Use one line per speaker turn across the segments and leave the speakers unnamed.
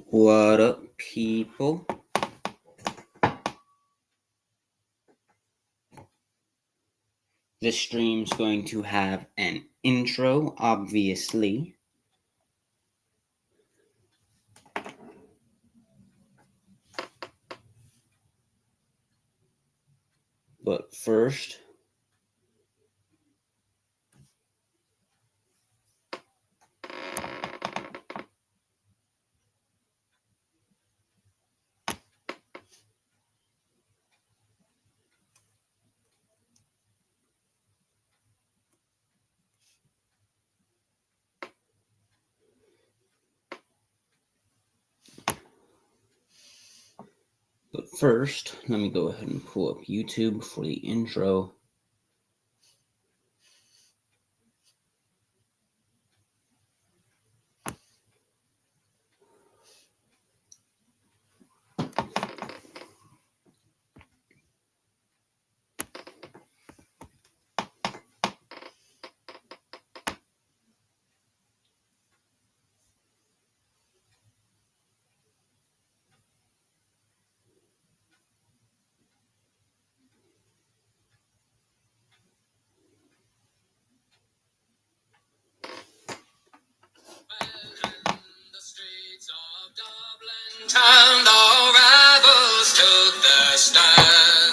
What up, people? The stream's going to have an intro, obviously. But first, let me go ahead and pull up YouTube for the intro.
Town, the rebels took their stand.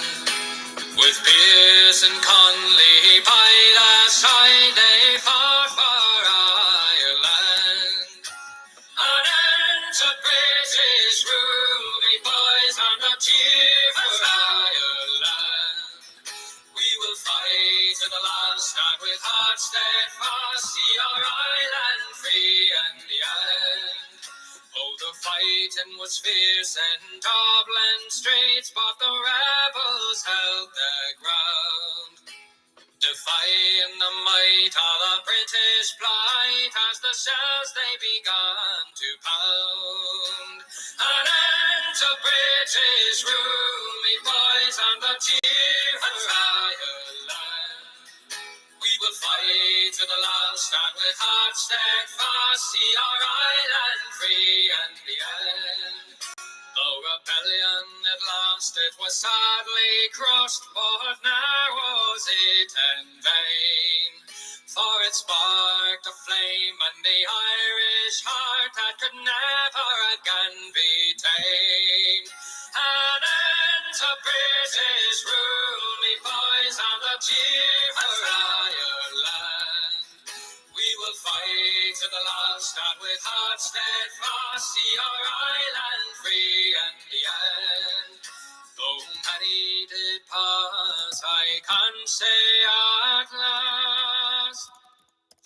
With Pearse and Conley by their side, they fought for Ireland. An end to British rule, we boys, and a cheer for Ireland. We will fight to the last, and with hearts steadfast, see our island free in the end. Oh, the fighting was fierce in Dublin streets, but the rebels held their ground. Defying the might of the British plight as the shells they began to pound. An end to British rule, me boys, and the cheer for Ireland. We will fight to the last, and with hearts steadfast, see our island free in the end. The rebellion at last, it was sadly crushed, but now was it in vain. For it sparked a flame in the Irish heart that could never again be tamed. An end to British rule, me boys, and the cheer for Ireland. We will fight to the last, and with hearts steadfast, see our island free in the end. Though many did pass, I can say at last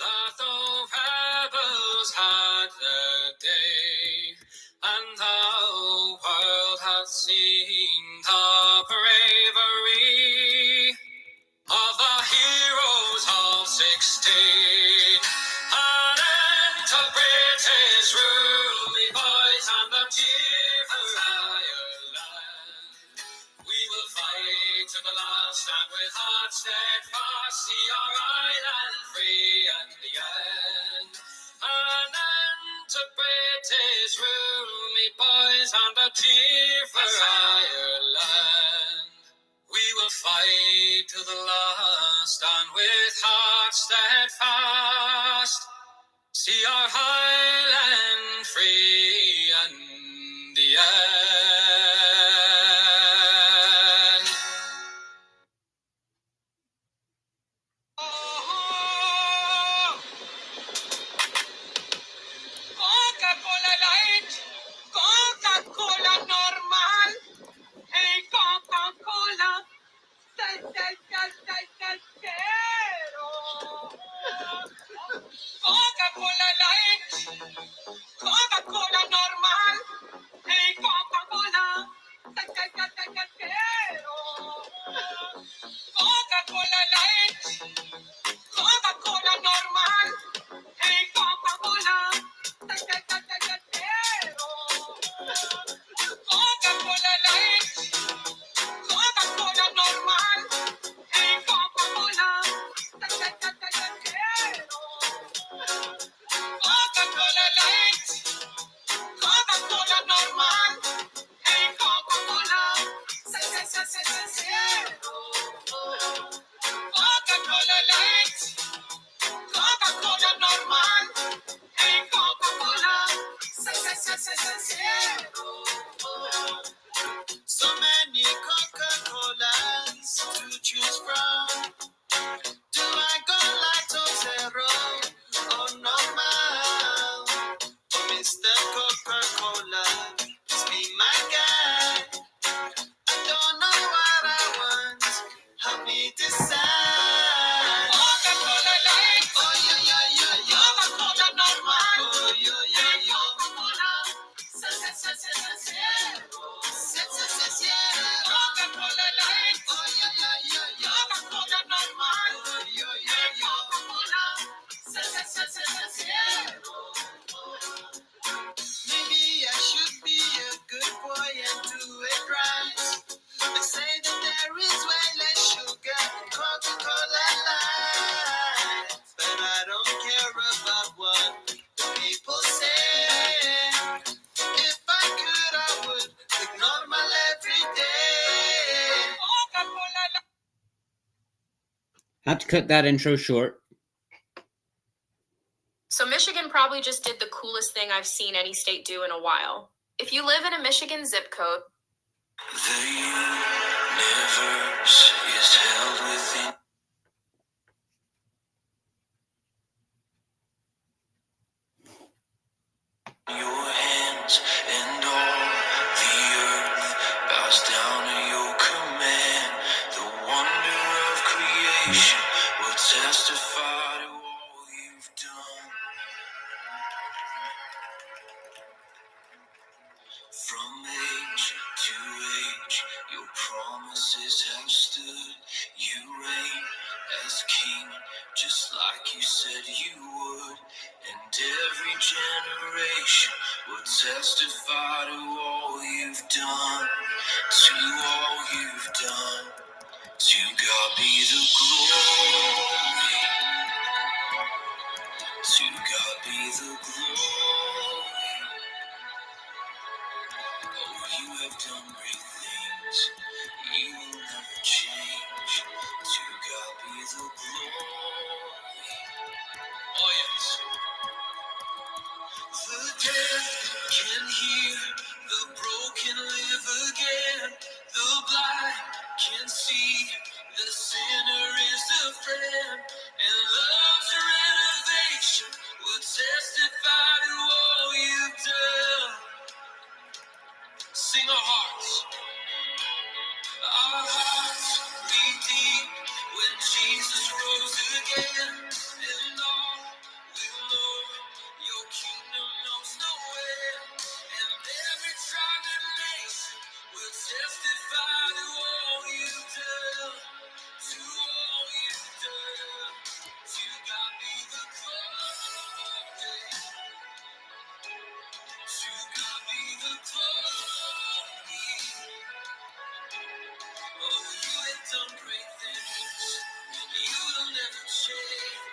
that the rebels had their day, and the world hath seen the bravery of the heroes of 16. An end to British rule, me boys, and the cheer for Ireland. We will fight to the last, and with hearts steadfast, see our island free in the end. An end to British rule, me boys, and the cheer for Ireland. We will fight to the last, and with hearts steadfast, see our highland free in the end. Coca-Cola Light, Coca-Cola normal, hey Coca-Cola. Coca-Cola Light, Coca-Cola normal, hey Coca-Cola, Coca-Cola Light, Coca-Cola normal, hey Coca-Cola, Coca-Cola Light, Coca-Cola normal, hey Coca-Cola, Coca-Cola Light, Coca-Cola Mr. Coca-Cola, please be my guide. I don't know what I want, help me decide. Coca-Cola Light, oh yeah, yeah, yeah, yeah. Coca-Cola normal, oh yeah, yeah, yeah. Coca-Cola, Coca-Cola Light, oh yeah, yeah, yeah, yeah. Coca-Cola normal, oh yeah, yeah, yeah. Coca-Cola, maybe I should be a good boy and do it right. They say that there is way less sugar in Coca-Cola Light, but I don't care about what the people say. If I could, I would look normal every day. Coca-Cola Light.
Had to cut that intro short.
So Michigan probably just did the coolest thing I've seen any state do in a while. If you live in a Michigan zip code,
The universe is held within your hands, and all the earth bows down at your command. The wonder of creation will testify to all you've done. From age to age, your promises have stood. You reign as king, just like you said you would. And every generation will testify to all you've done. To all you've done. To God be the glory. To God be the glory. Oh, you have done great things. You will never change. To God be the glory. Oh, yes. The deaf can hear, the broken live again. The blind can see, the sinner is a friend. And love's renovation will testify to all you've done. Sing our hearts. Our hearts beat deep when Jesus rose again, and all will know your kingdom knows no end, and every tribe and nation will testify to all you've done, to all you've done. To God be the glory, to God be the glory. Oh, you have done great things. You will never change.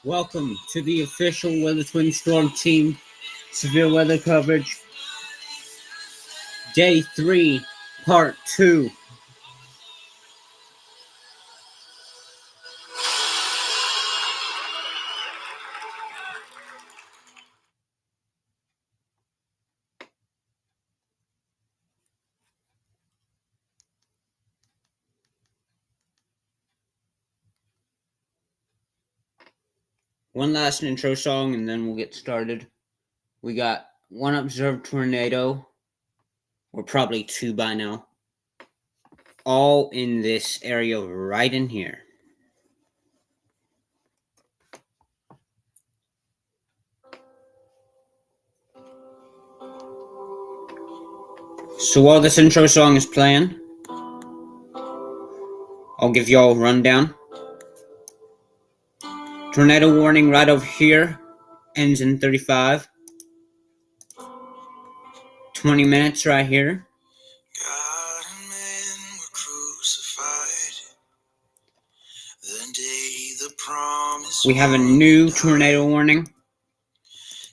Welcome to the official Weather Twin Storm Team severe weather coverage, Day 3, Part 2. One last intro song and then we'll get started. We got one observed tornado, or probably two by now, all in this area right in here. So while this intro song is playing, I'll give y'all a rundown. Tornado warning right over here ends in 35. 20 minutes right here.
God and men were crucified. The day the promise
We have a new tornado warning.
it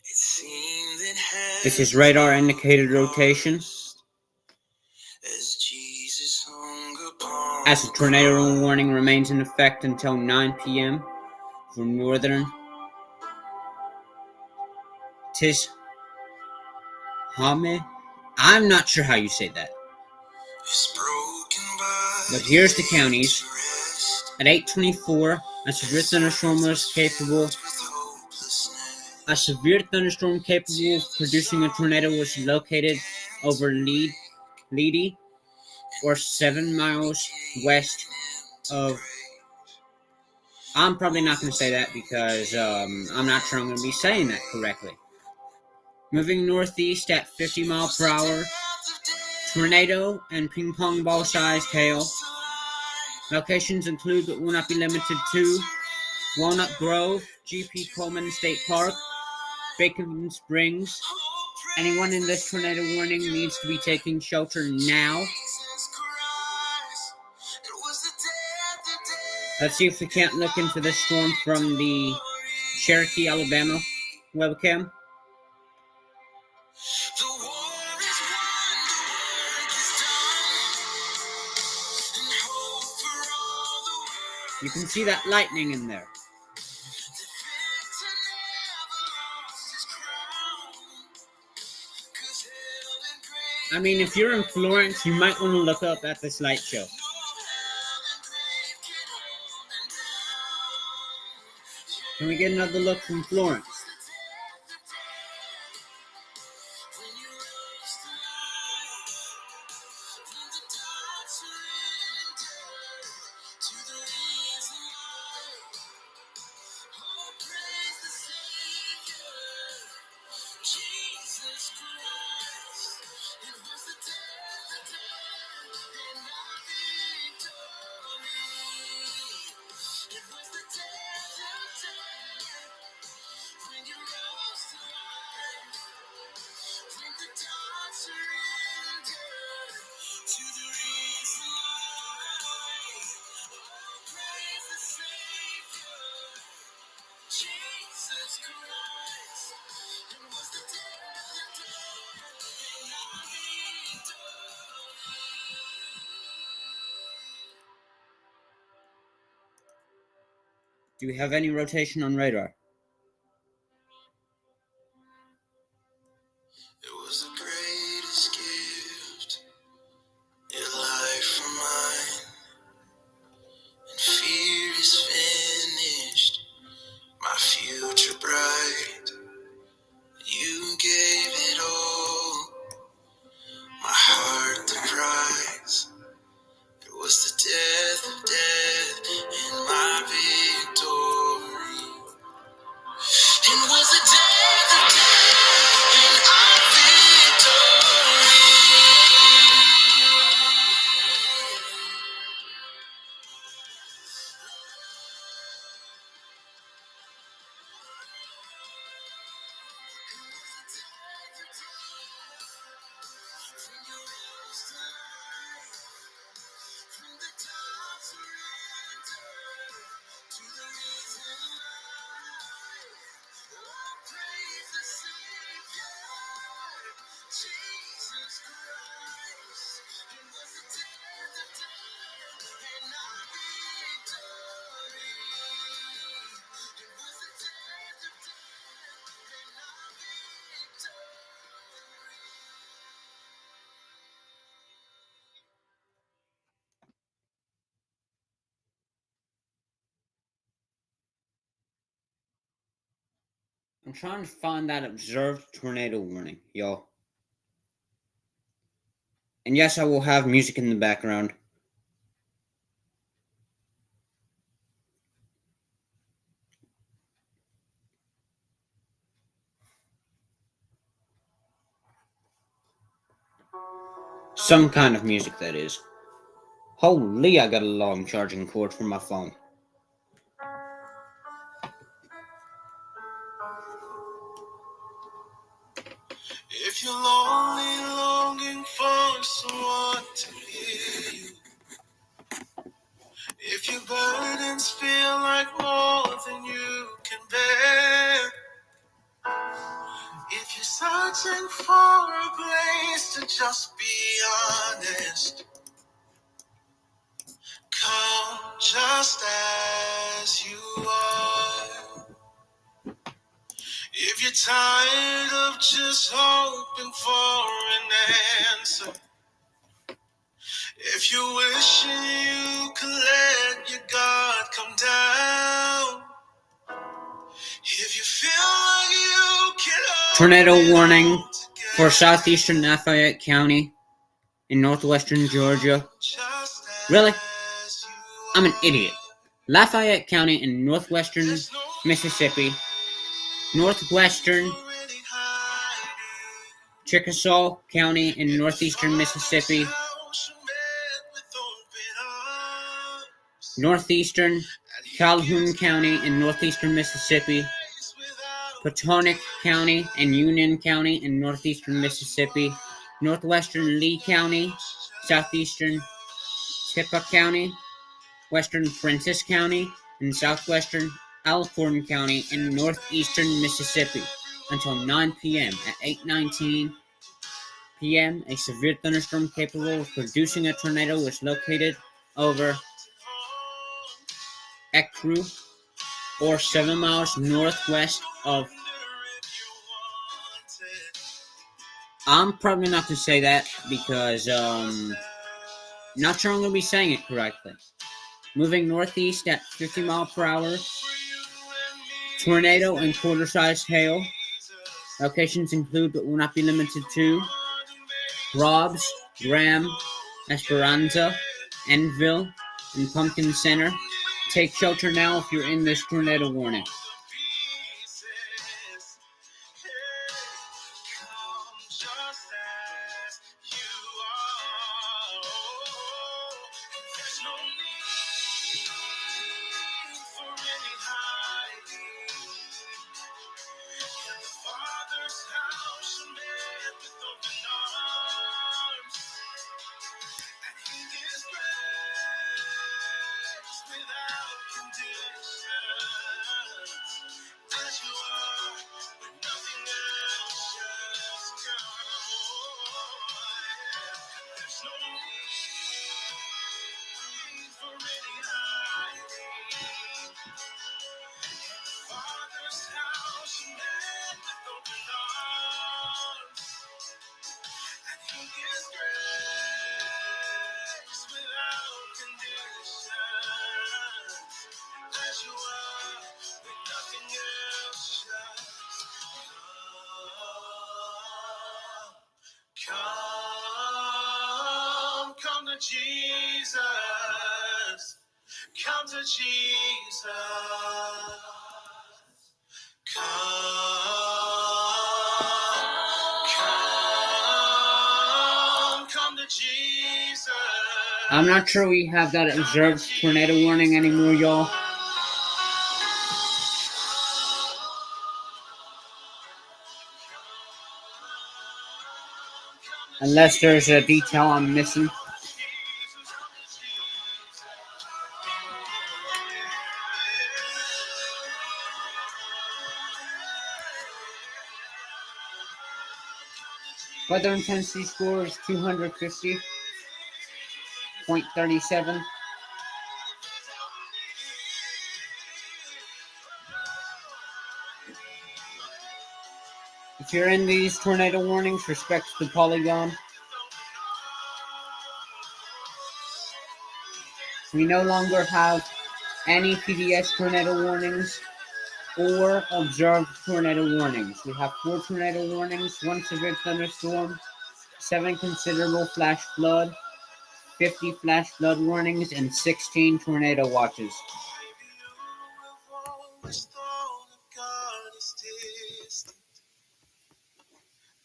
seemed that
This is radar indicated rotation.
As Jesus hung upon
As the tornado warning remains in effect until 9 p.m. for northern Tishame. I'm not sure how you say that. But here's the counties. At 8:24, a severe thunderstorm was capable. A severe thunderstorm capable of producing a tornado was located over Leedy, or 7 miles west of. I'm probably not going to say that because I'm not sure I'm going to be saying that correctly. Moving northeast at 50 miles per hour, tornado and ping pong ball sized hail. Locations include but will not be limited to Walnut Grove, G.P. Coleman State Park, Bacon Springs. Anyone in this tornado warning needs to be taking shelter now. Let's see if we can't look into this storm from the Cherokee, Alabama webcam. You can see that lightning in there. I mean, if you're in Florence, you might want to look up at this light show. Can we get another look from Florence? Do we have any rotation on radar?
It was the greatest gift your life for mine, and fear is finished, my future bright. You gave it all, my heart the prize. It was the death of death and my victory. It was the death of death and our victory.
I'm trying to find that observed tornado warning, y'all. And yes, I will have music in the background. Some kind of music, that is. Holy, I got a long charging cord for my phone.
If you're lonely, longing for someone to hear you. If your burdens feel like more than you can bear. If you're searching for a place to just be honest, come just as you are. If you're tired of just hoping for an answer, if you're wishing you could let your God come down, if you feel like you can
Tornado warning for southeastern Lafayette County in northwestern Georgia. Really? I'm an idiot. Lafayette County in northwestern Mississippi, northwestern Chickasaw County in northeastern Mississippi, northeastern Calhoun County in northeastern Mississippi, Potomac County and Union County in northeastern Mississippi, northwestern Lee County, southeastern Tippah County, western Prentiss County, and southwestern Alcorn County in northeastern Mississippi until 9 p.m. At 8:19 p.m., a severe thunderstorm capable of producing a tornado was located over Ecru, or 7 miles northwest of. I'm probably not going to say that because not sure I'm going to be saying it correctly. Moving northeast at 50 miles per hour. Tornado and quarter-sized hail. Locations include but will not be limited to Robs, Graham, Esperanza, Enville, and Pumpkin Center. Take shelter now if you're in this tornado warning. Come to Jesus. Come to Jesus. Come to Jesus. I'm not sure we have that observed tornado warning anymore, y'all. Unless there's a detail I'm missing. Weather intensity score is 250.37. If you're in these tornado warnings, respect the polygon. We no longer have any PDS tornado warnings 4 observed tornado warnings. We have 4 tornado warnings, 1 severe thunderstorm, 7 considerable flash flood, 50 flash flood warnings, and 16 tornado watches.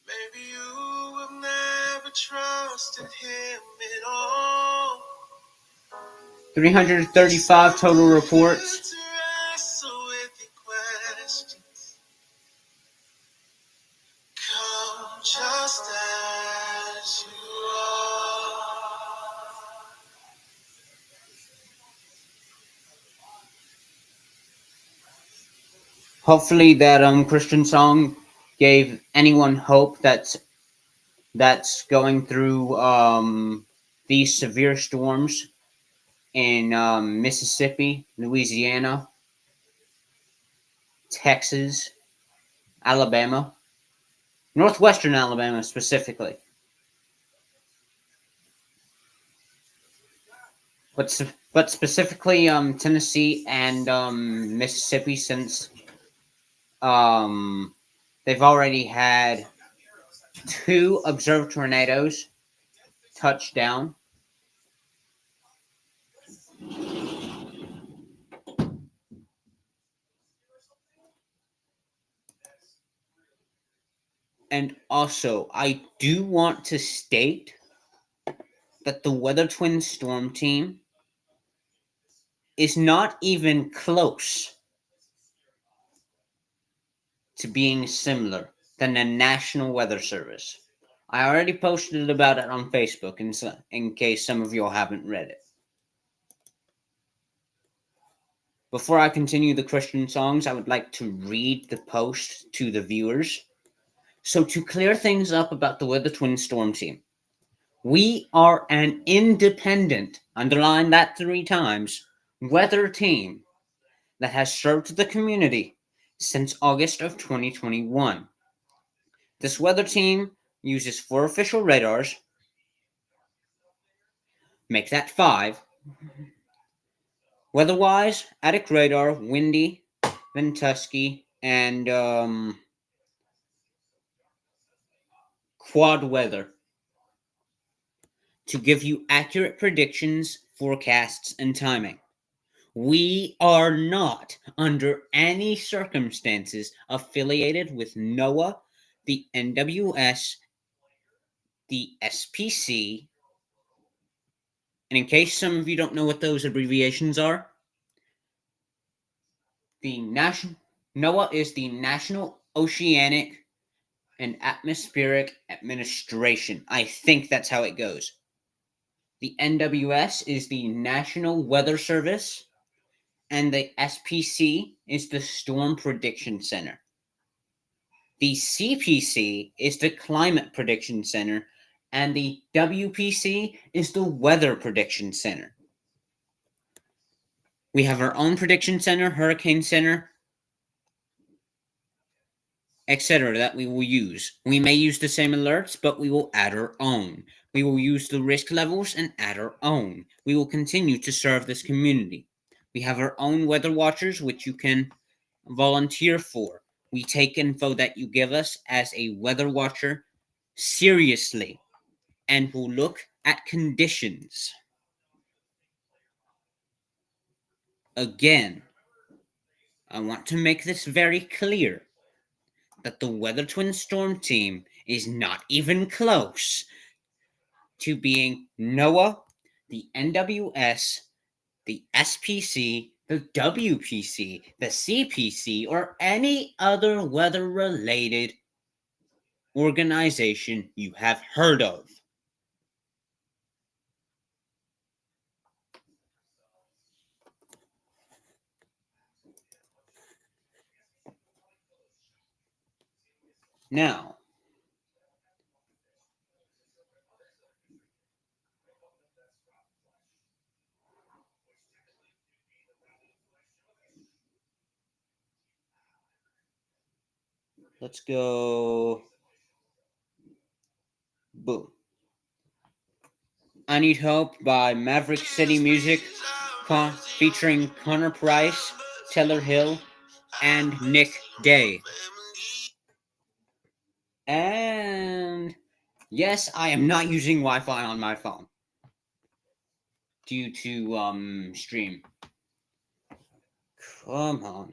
Maybe you have never trusted him at all.
335 total reports.
Come just as you are.
Hopefully that Christian song gave anyone hope that's going through these severe storms in Mississippi, Louisiana, Texas, Alabama, northwestern Alabama specifically. But specifically Tennessee and Mississippi, since they've already had 2 observed tornadoes touch down. And also, I do want to state that the Weather Twin storm team is not even close to being similar than the National Weather Service. I already posted about it on Facebook in case some of you haven't read it. Before I continue the Christian songs, I would like to read the post to the viewers. So to clear things up about the Weather Twin storm team, we are an independent, underline that 3 times, weather team that has served the community since August of 2021. This weather team uses 4 official radars, make that 5. Weather-wise, Attic radar, windy, Ventusky, and quad weather to give you accurate predictions, forecasts, and timing. We are not, under any circumstances, affiliated with NOAA, the NWS, the SPC, and in case some of you don't know what those abbreviations are, NOAA is the National Oceanic and Atmospheric Administration. I think that's how it goes. The NWS is the National Weather Service, and the SPC is the Storm Prediction Center. The CPC is the Climate Prediction Center, and the WPC is the Weather Prediction Center. We have our own prediction center, hurricane center, etc. that we will use. We may use the same alerts, but we will add our own. We will use the risk levels and add our own. We will continue to serve this community. We have our own weather watchers, which you can volunteer for. We take info that you give us as a weather watcher seriously and will look at conditions. Again, I want to make this very clear that the Weather Twin storm team is not even close to being NOAA, the NWS, the SPC, the WPC, the CPC, or any other weather-related organization you have heard of. Now, let's go. Boom. I Need Hope by Maverick City Music, featuring Connor Price, Taylor Hill, and Nick Day. And yes, I am not using Wi-Fi on my phone due to stream. Come on.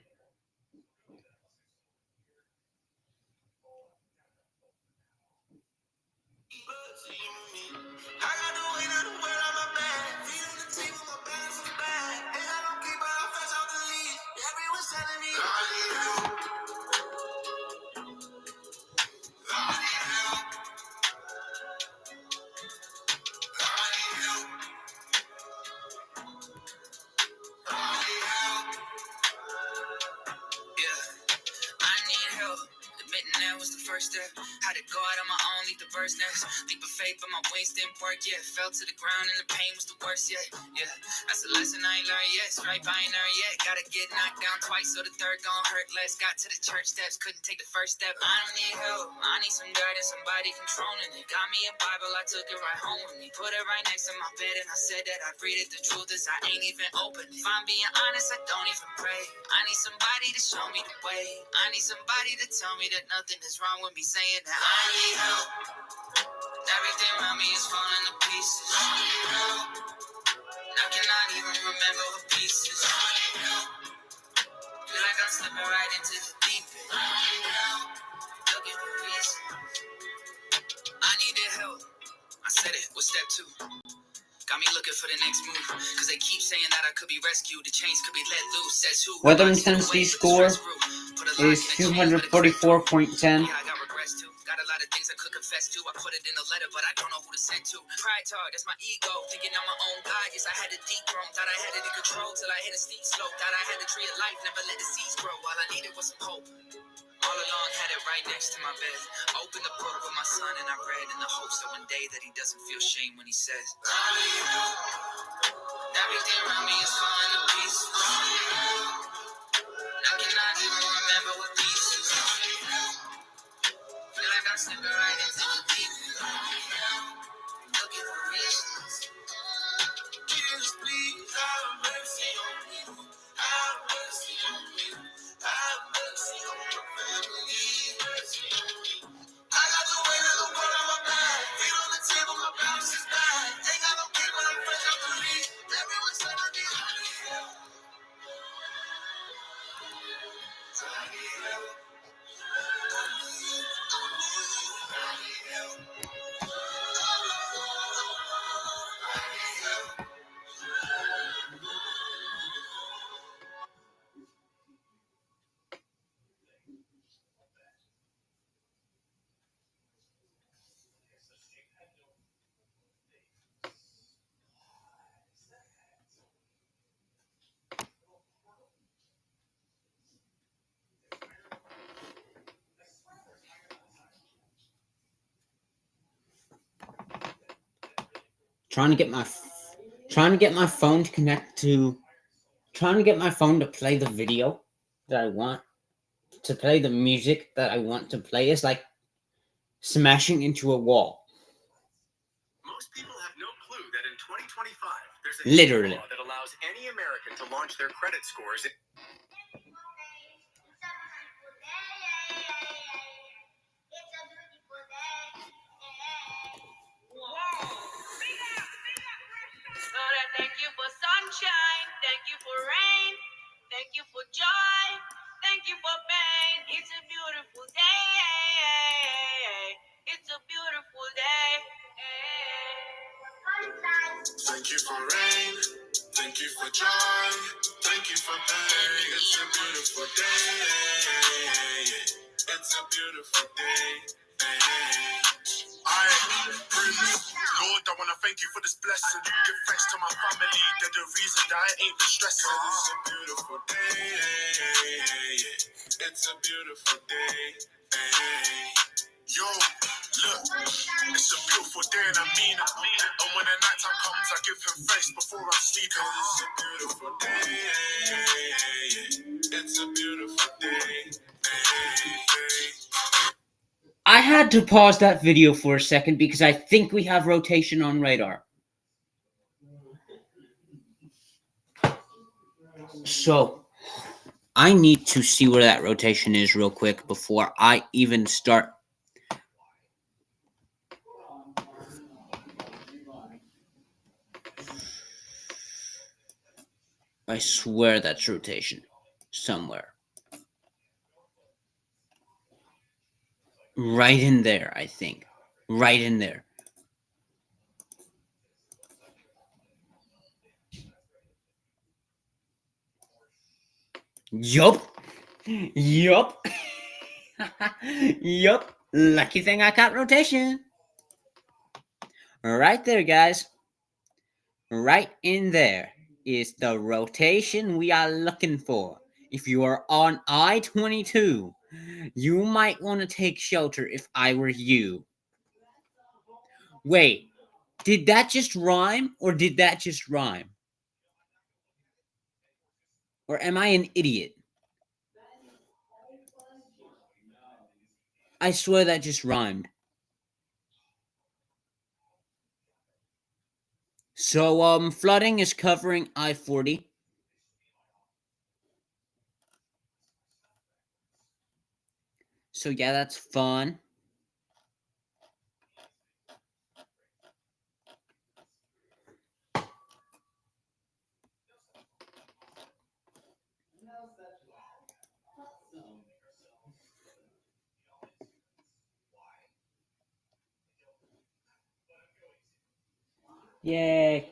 Admitting that was the first step. Had to go out on my own, leave the verse next. Leap of faith, but my wings didn't work yet. Fell to the ground and the pain was the worst yet. Yeah, that's a lesson I ain't learned yet. Stripe I ain't learned yet. Gotta get knocked down twice, so the third gon' hurt less. Got to the church steps, couldn't take the first step. I don't need help, I need some guidance, somebody controlling it. Got me a Bible, I took it right home with me. Put it right next to my bed and I said that I'd read it. The truth is I ain't even open it. If I'm being honest, I don't even pray. I need somebody to show me the way. I need somebody to tell me that nothing is wrong with me saying that I need help. Everything around me is falling to pieces. I need help. I cannot even remember what pieces. I need help. Feel like I'm slipping right into the deep end. I need help. Looking for reasons. I needed help. I said it. What's step 2? Got me looking for the next move. Cause they keep saying that I could be rescued. The chains could be let loose. Says who?
Weathering Tennessee's score is 244.10.
Yeah, I got regrets too. Got a lot of things I could confess to. I put it in a letter, but I don't know who to send to. Pride talk, that's my ego. Thinking I'm my own God. Yes, I had a deep throne. Thought I had it in control till I hit a steep slope. Thought I had the tree of life, never let the seeds grow. All I needed was some hope. All along had it right next to my bed. Opened the book with my son and I read in the hopes that one day that he doesn't feel shame when he says, I need help. Everything around me is falling to pieces. I need help. I cannot even remember what pieces. I need help. Feel like I'm slipping right into the deep end. I need help. Looking for reasons. Jesus, please have mercy on me. Have mercy on me. Have mercy on my family. Mercy on me. I got the weight of the world on my back. Feet on the table, my balance is bad. Ain't got no kid, but I'm fresh out the league. Everyone said I need help. I need help. I need help.
Trying to get my phone to connect to, trying to get my phone to play the video that I want, to play the music that I want to play is like smashing into a wall.
Most people have no clue that in 2025, there's a
Literally.
law that allows any American to launch their credit scores.
Thank you for sunshine. Thank you for rain. Thank you for joy. Thank you for pain. It's a beautiful day. It's a beautiful day.
Thank you for rain. Thank you for joy. Thank you for pain. It's a beautiful day. It's a beautiful day. Lord, I wanna thank you for this blessing. Give thanks to my family. They're the reason that I ain't been stressing. It's a beautiful day. It's a beautiful day. Yo, look, it's a beautiful day and I mean it. And when the night time comes, I give him thanks before I'm sleeping. It's a beautiful day. It's a beautiful day.
I had to pause that video for a second because I think we have rotation on radar. So, I need to see where that rotation is real quick before I even start. I swear that's rotation somewhere. Right in there, I think. Right in there. Yup. Yup. Yup. Lucky thing I caught rotation. Right there, guys. Right in there is the rotation we are looking for. If you are on I-22, you might want to take shelter if I were you. Wait, did that just rhyme or did that just rhyme? Or am I an idiot? I swear that just rhymed. So, flooding is covering I-40. So, yeah, that's fun. Yay.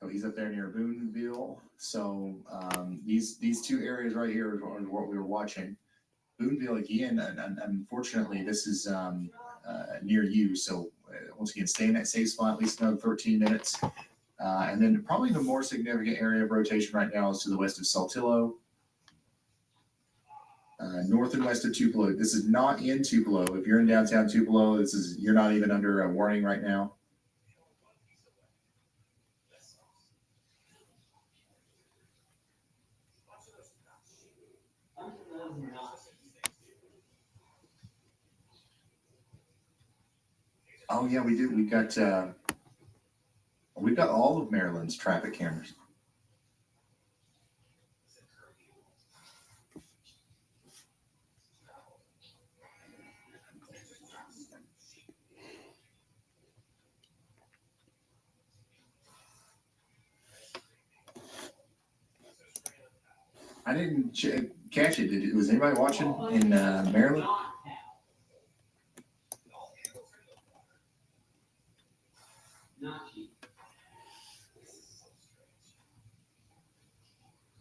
So he's up there near Boonville. So these two areas right here are what we were watching. Boonville again, and unfortunately, this is near you. So once again, stay in that safe spot at least another 13 minutes. And then probably the more significant area of rotation right now is to the west of Saltillo. North and west of Tupelo. This is not in Tupelo. If you're in downtown Tupelo, you're not even under a warning right now. Oh yeah, we do. We've got all of Maryland's traffic cameras. I didn't catch it. Was anybody watching in Maryland?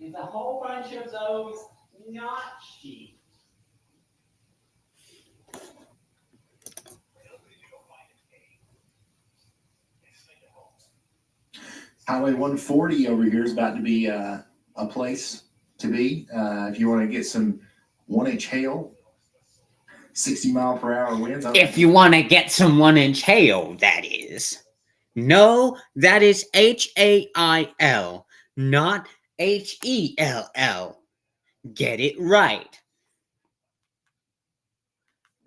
It's a whole bunch of those not sheep.
Highway 140 over here is about to be a place to be. If you want to get some 1-inch hail, 60-mile-per-hour winds.
If you want to get some 1-inch hail, that is. No, that is HAIL, not HELL. Get it right.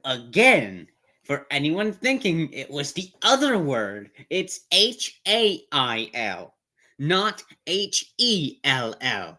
Again, for anyone thinking it was the other word, it's HAIL, not HELL.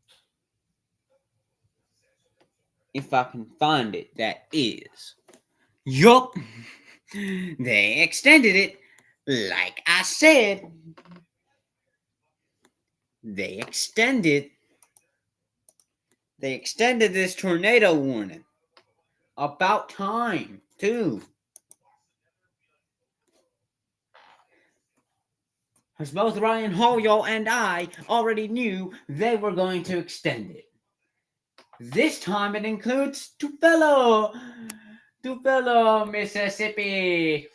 If I can find it, that is. Yup. They extended it. Like I said. They extended this tornado warning. About time, too. As both Ryan Hoyle and I already knew they were going to extend it. This time it includes Tupelo, Mississippi.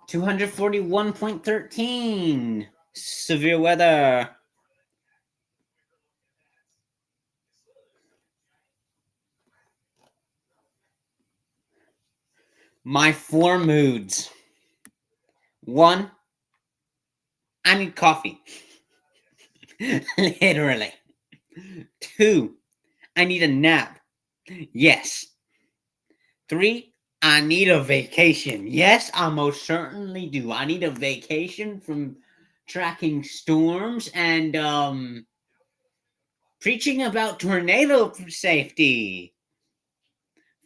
$241.13 severe weather. My 4 moods. 1, I need coffee. Literally. 2, I need a nap. Yes. 3, I need a vacation. Yes, I most certainly do. I need a vacation from tracking storms and preaching about tornado safety.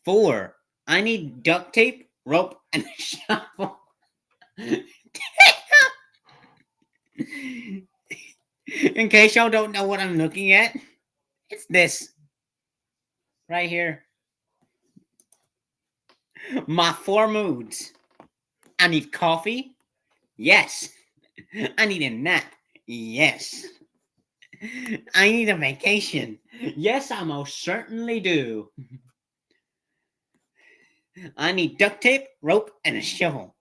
4, I need duct tape, rope, and a shovel. In case y'all don't know what I'm looking at, it's this right here. My 4 moods. I need coffee. Yes. I need a nap. Yes. I need a vacation. Yes, I most certainly do. I need duct tape, rope, and a shovel.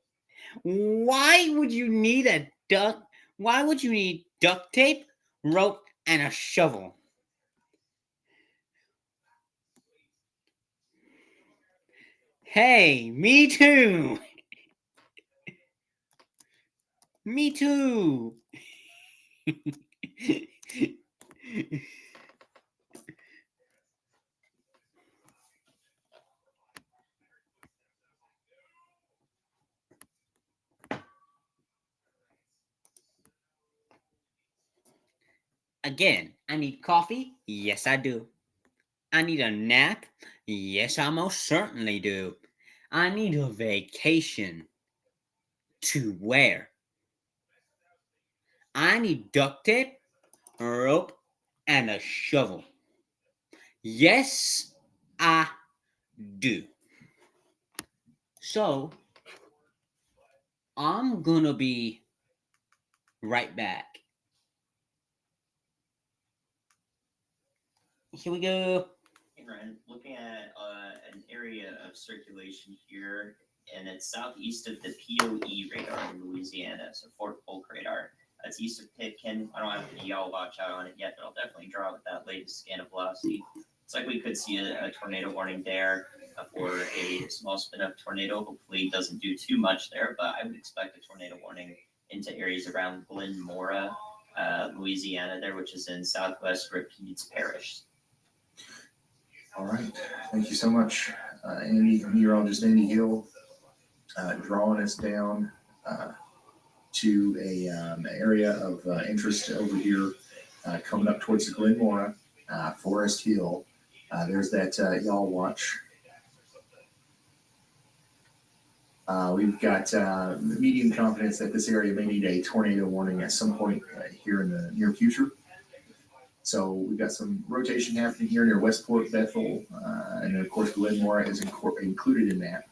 Why would you need duct tape, rope, and a shovel? Hey, me too. Me too. Again, I need coffee. Yes, I do. I need a nap. Yes, I most certainly do. I need a vacation. To where? I need duct tape, rope, and a shovel. Yes, I do. So, I'm gonna be right back. Here we go.
Hey, Ryan, looking at an area of circulation here, and it's southeast of the POE radar in Louisiana, so Fort Polk radar. It's east of Pitkin. I don't have any y'all watch out on it yet, but I'll definitely draw with that latest scan of velocity. It's like we could see a tornado warning there for a small spin-up tornado. Hopefully it doesn't do too much there, but I would expect a tornado warning into areas around Glen Mora, Louisiana there, which is in southwest Rapides Parish.
All right. Thank you so much, Andy, meteorologist Andy Hill, drawing us down to a area of interest over here, coming up towards the Glen Mora, Forest Hill. There's that y'all watch. We've got medium confidence that this area may need a tornado warning at some point here in the near future. So we've got some rotation happening here near Westport, Bethel, and then of course Glen Mora is included in that.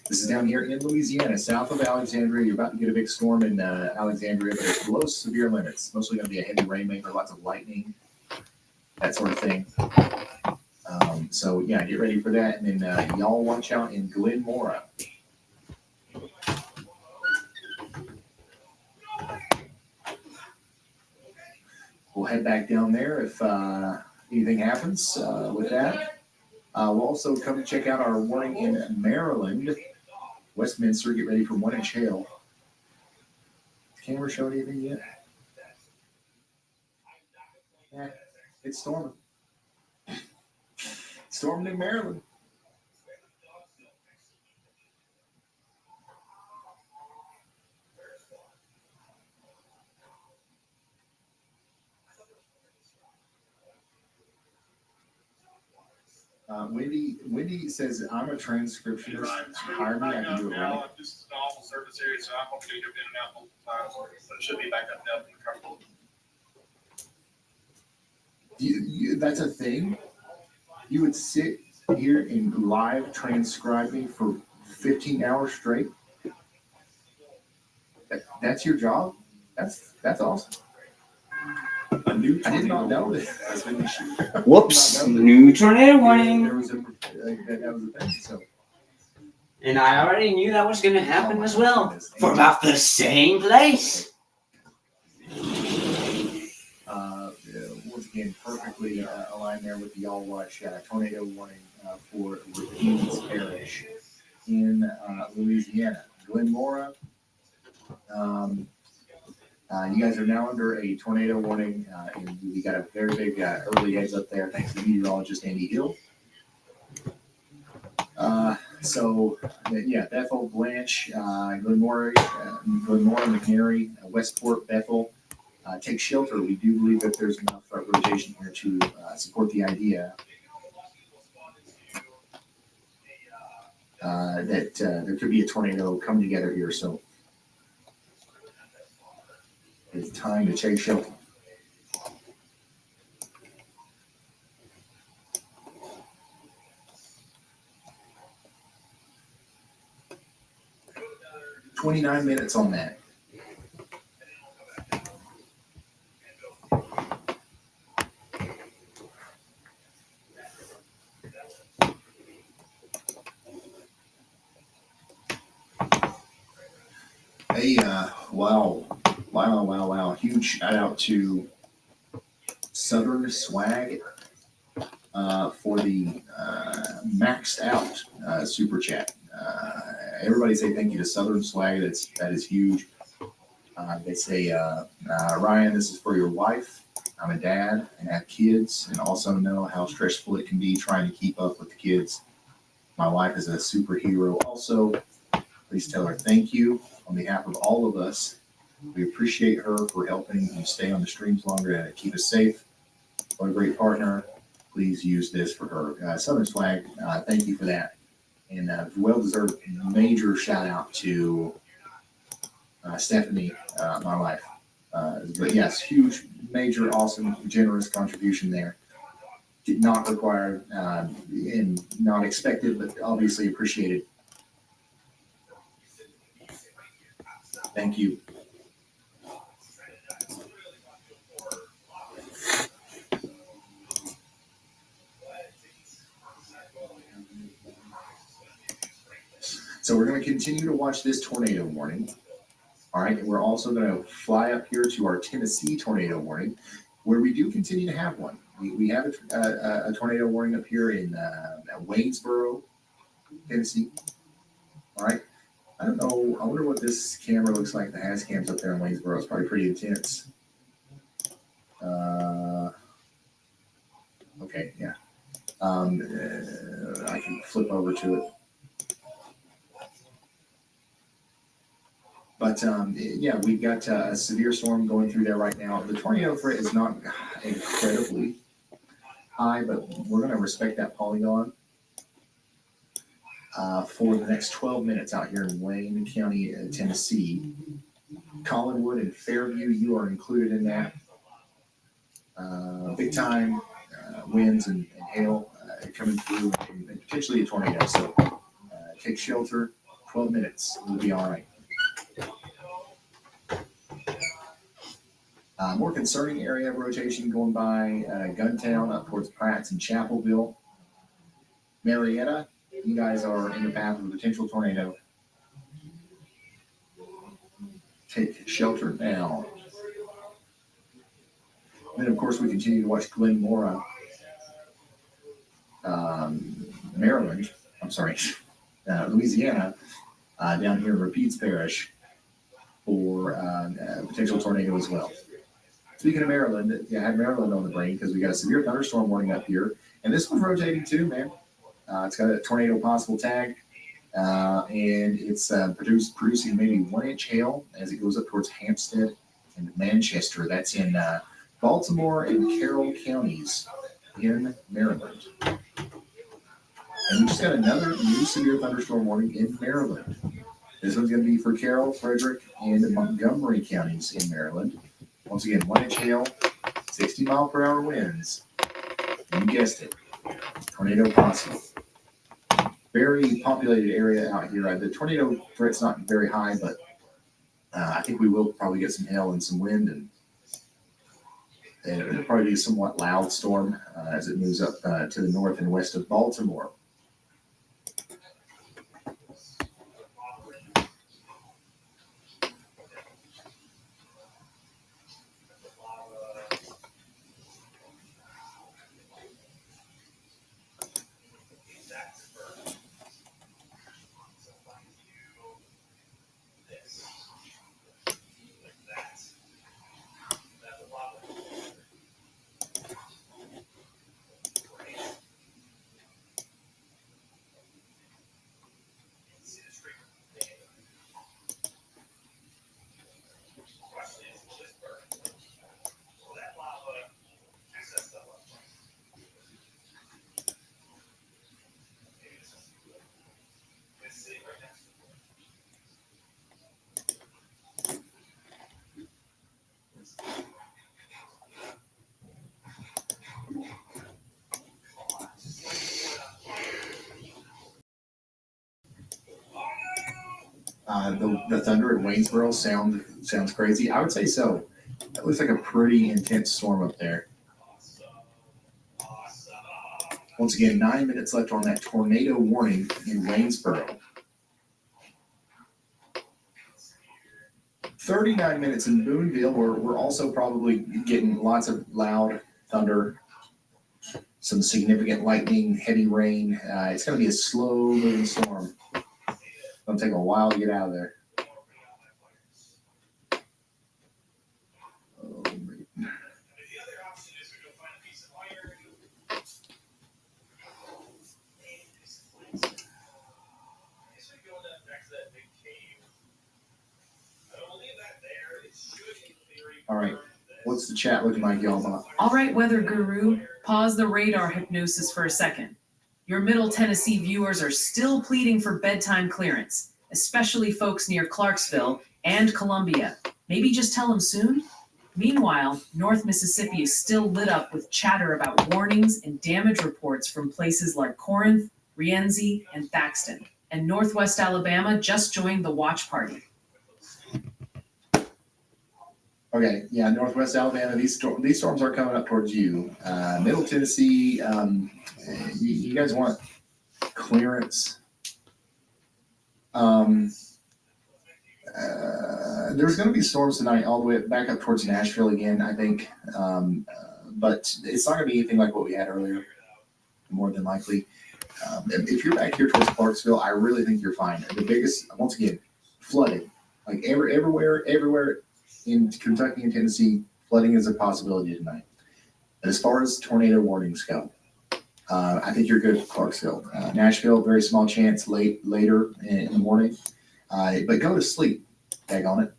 This is down here in Louisiana, south of Alexandria. You're about to get a big storm in Alexandria, but it's below severe limits. Mostly going to be a heavy rainmaker, lots of lightning, that sort of thing. So yeah, get ready for that. And then y'all watch out in Glen Mora. We'll head back down there if anything happens with that. We'll also come to check out our warning in Maryland. Westminster, get ready for 1-inch hail. Is the camera showing anything yet? Yeah, it's storming. Storming in Maryland. Wendy says, I'm a transcriptionist. Hire me, I can do it right.
This is an awful service area, so I'm going to go in and out multiple times, so it should be back up now.
That's a thing? You would sit here and live transcribe me for 15 hours straight? That's your job? That's awesome.
A new
I did not know
tornado
this.
has been issued.
Whoops! New tornado warning.
There was that was a thing, so.
And I already knew that was going to happen as well. For about the same place.
Once again, perfectly aligned there with the Y'all Watch tornado warning for Rapides Parish in Louisiana. Glen Mora, you guys are now under a tornado warning, and we got a very big early heads up there thanks to meteorologist Andy Hill. Bethel, Blanche, Glen Mora, McNary, Westport, Bethel. Take shelter. We do believe that there's enough rotation here to support the idea that there could be a tornado coming together here. So it's time to take shelter. "29 minutes on that." Hey, wow. Huge shout out to Southern Swag for the maxed out super chat. Everybody say thank you to Southern Swag. That is huge. They say, Ryan, this is for your wife. I'm a dad and have kids and also know how stressful it can be trying to keep up with the kids. My wife is a superhero also. Please tell her thank you on behalf of all of us. We appreciate her for helping you stay on the streams longer and keep us safe. What a great partner. Please use this for her. Southern Swag, thank you for that. And well-deserved major shout out to Stephanie, my wife. But yes, huge, major, awesome, generous contribution there. Did not require and not expected, but obviously appreciated. Thank you. So we're going to continue to watch this tornado warning. All right, and we're also going to fly up here to our Tennessee tornado warning, where we do continue to have one. We have a tornado warning up here in Waynesboro, Tennessee. All right. I don't know. I wonder what this camera looks like. The has cams up there in Waynesboro. It's probably pretty intense. Okay, yeah. I can flip over to it. But yeah, we've got a severe storm going through there right now. The tornado threat is not incredibly high, but we're going to respect that polygon for the next 12 minutes out here in Wayne County, Tennessee. Collinwood and Fairview, you are included in that. Big time winds and hail coming through, and potentially a tornado. So take shelter. 12 minutes. We'll be all right. More concerning area of rotation going by Guntown up towards Pratts and Chapelville. Marietta, you guys are in the path of a potential tornado. Take shelter now. Then, of course, we continue to watch Glen Mora, Maryland. I'm sorry, Louisiana, down here in Rapides Parish for a potential tornado as well. Speaking of Maryland, I had Maryland on the brain because we got a severe thunderstorm warning up here. And this one's rotating too, man. It's got a tornado possible tag. And it's producing maybe 1 inch hail as it goes up towards Hampstead and Manchester. That's in Baltimore and Carroll counties in Maryland. And we just got another new severe thunderstorm warning in Maryland. This one's going to be for Carroll, Frederick, and Montgomery counties in Maryland. Once again, 1 inch hail, 60-mile-per-hour winds. You guessed it, tornado possible. Very populated area out here. The tornado threat's not very high, but I think we will probably get some hail and some wind, and it'll probably be a somewhat loud storm as it moves up to the north and west of Baltimore. The thunder at Waynesboro sounds crazy. I would say so. That looks like a pretty intense storm up there. Once again, 9 minutes left on that tornado warning in Waynesboro. 39 minutes in Boonville. We're also probably getting lots of loud thunder, some significant lightning, heavy rain. It's going to be a slow-moving storm. It'll take a while to get out of there. Oh, man. All right, what's the chat looking like, y'all?
All right, weather guru, pause the radar hypnosis for a second. Your Middle Tennessee viewers are still pleading for bedtime clearance, especially folks near Clarksville and Columbia. Maybe just tell them soon? Meanwhile, North Mississippi is still lit up with chatter about warnings and damage reports from places like Corinth, Rienzi, and Thaxton. And Northwest Alabama just joined the watch party.
Okay, yeah, Northwest Alabama, these storms are coming up towards you. Middle Tennessee, you guys want clearance. There's going to be storms tonight all the way back up towards Nashville again, I think. But it's not going to be anything like what we had earlier, more than likely. If you're back here towards Clarksville, I really think you're fine. The biggest, once again, flooding. Like everywhere in Kentucky and Tennessee, flooding is a possibility tonight. And as far as tornado warnings go, I think you're good for Clarksville. Nashville, very small chance later in the morning. But go to sleep, beg on it.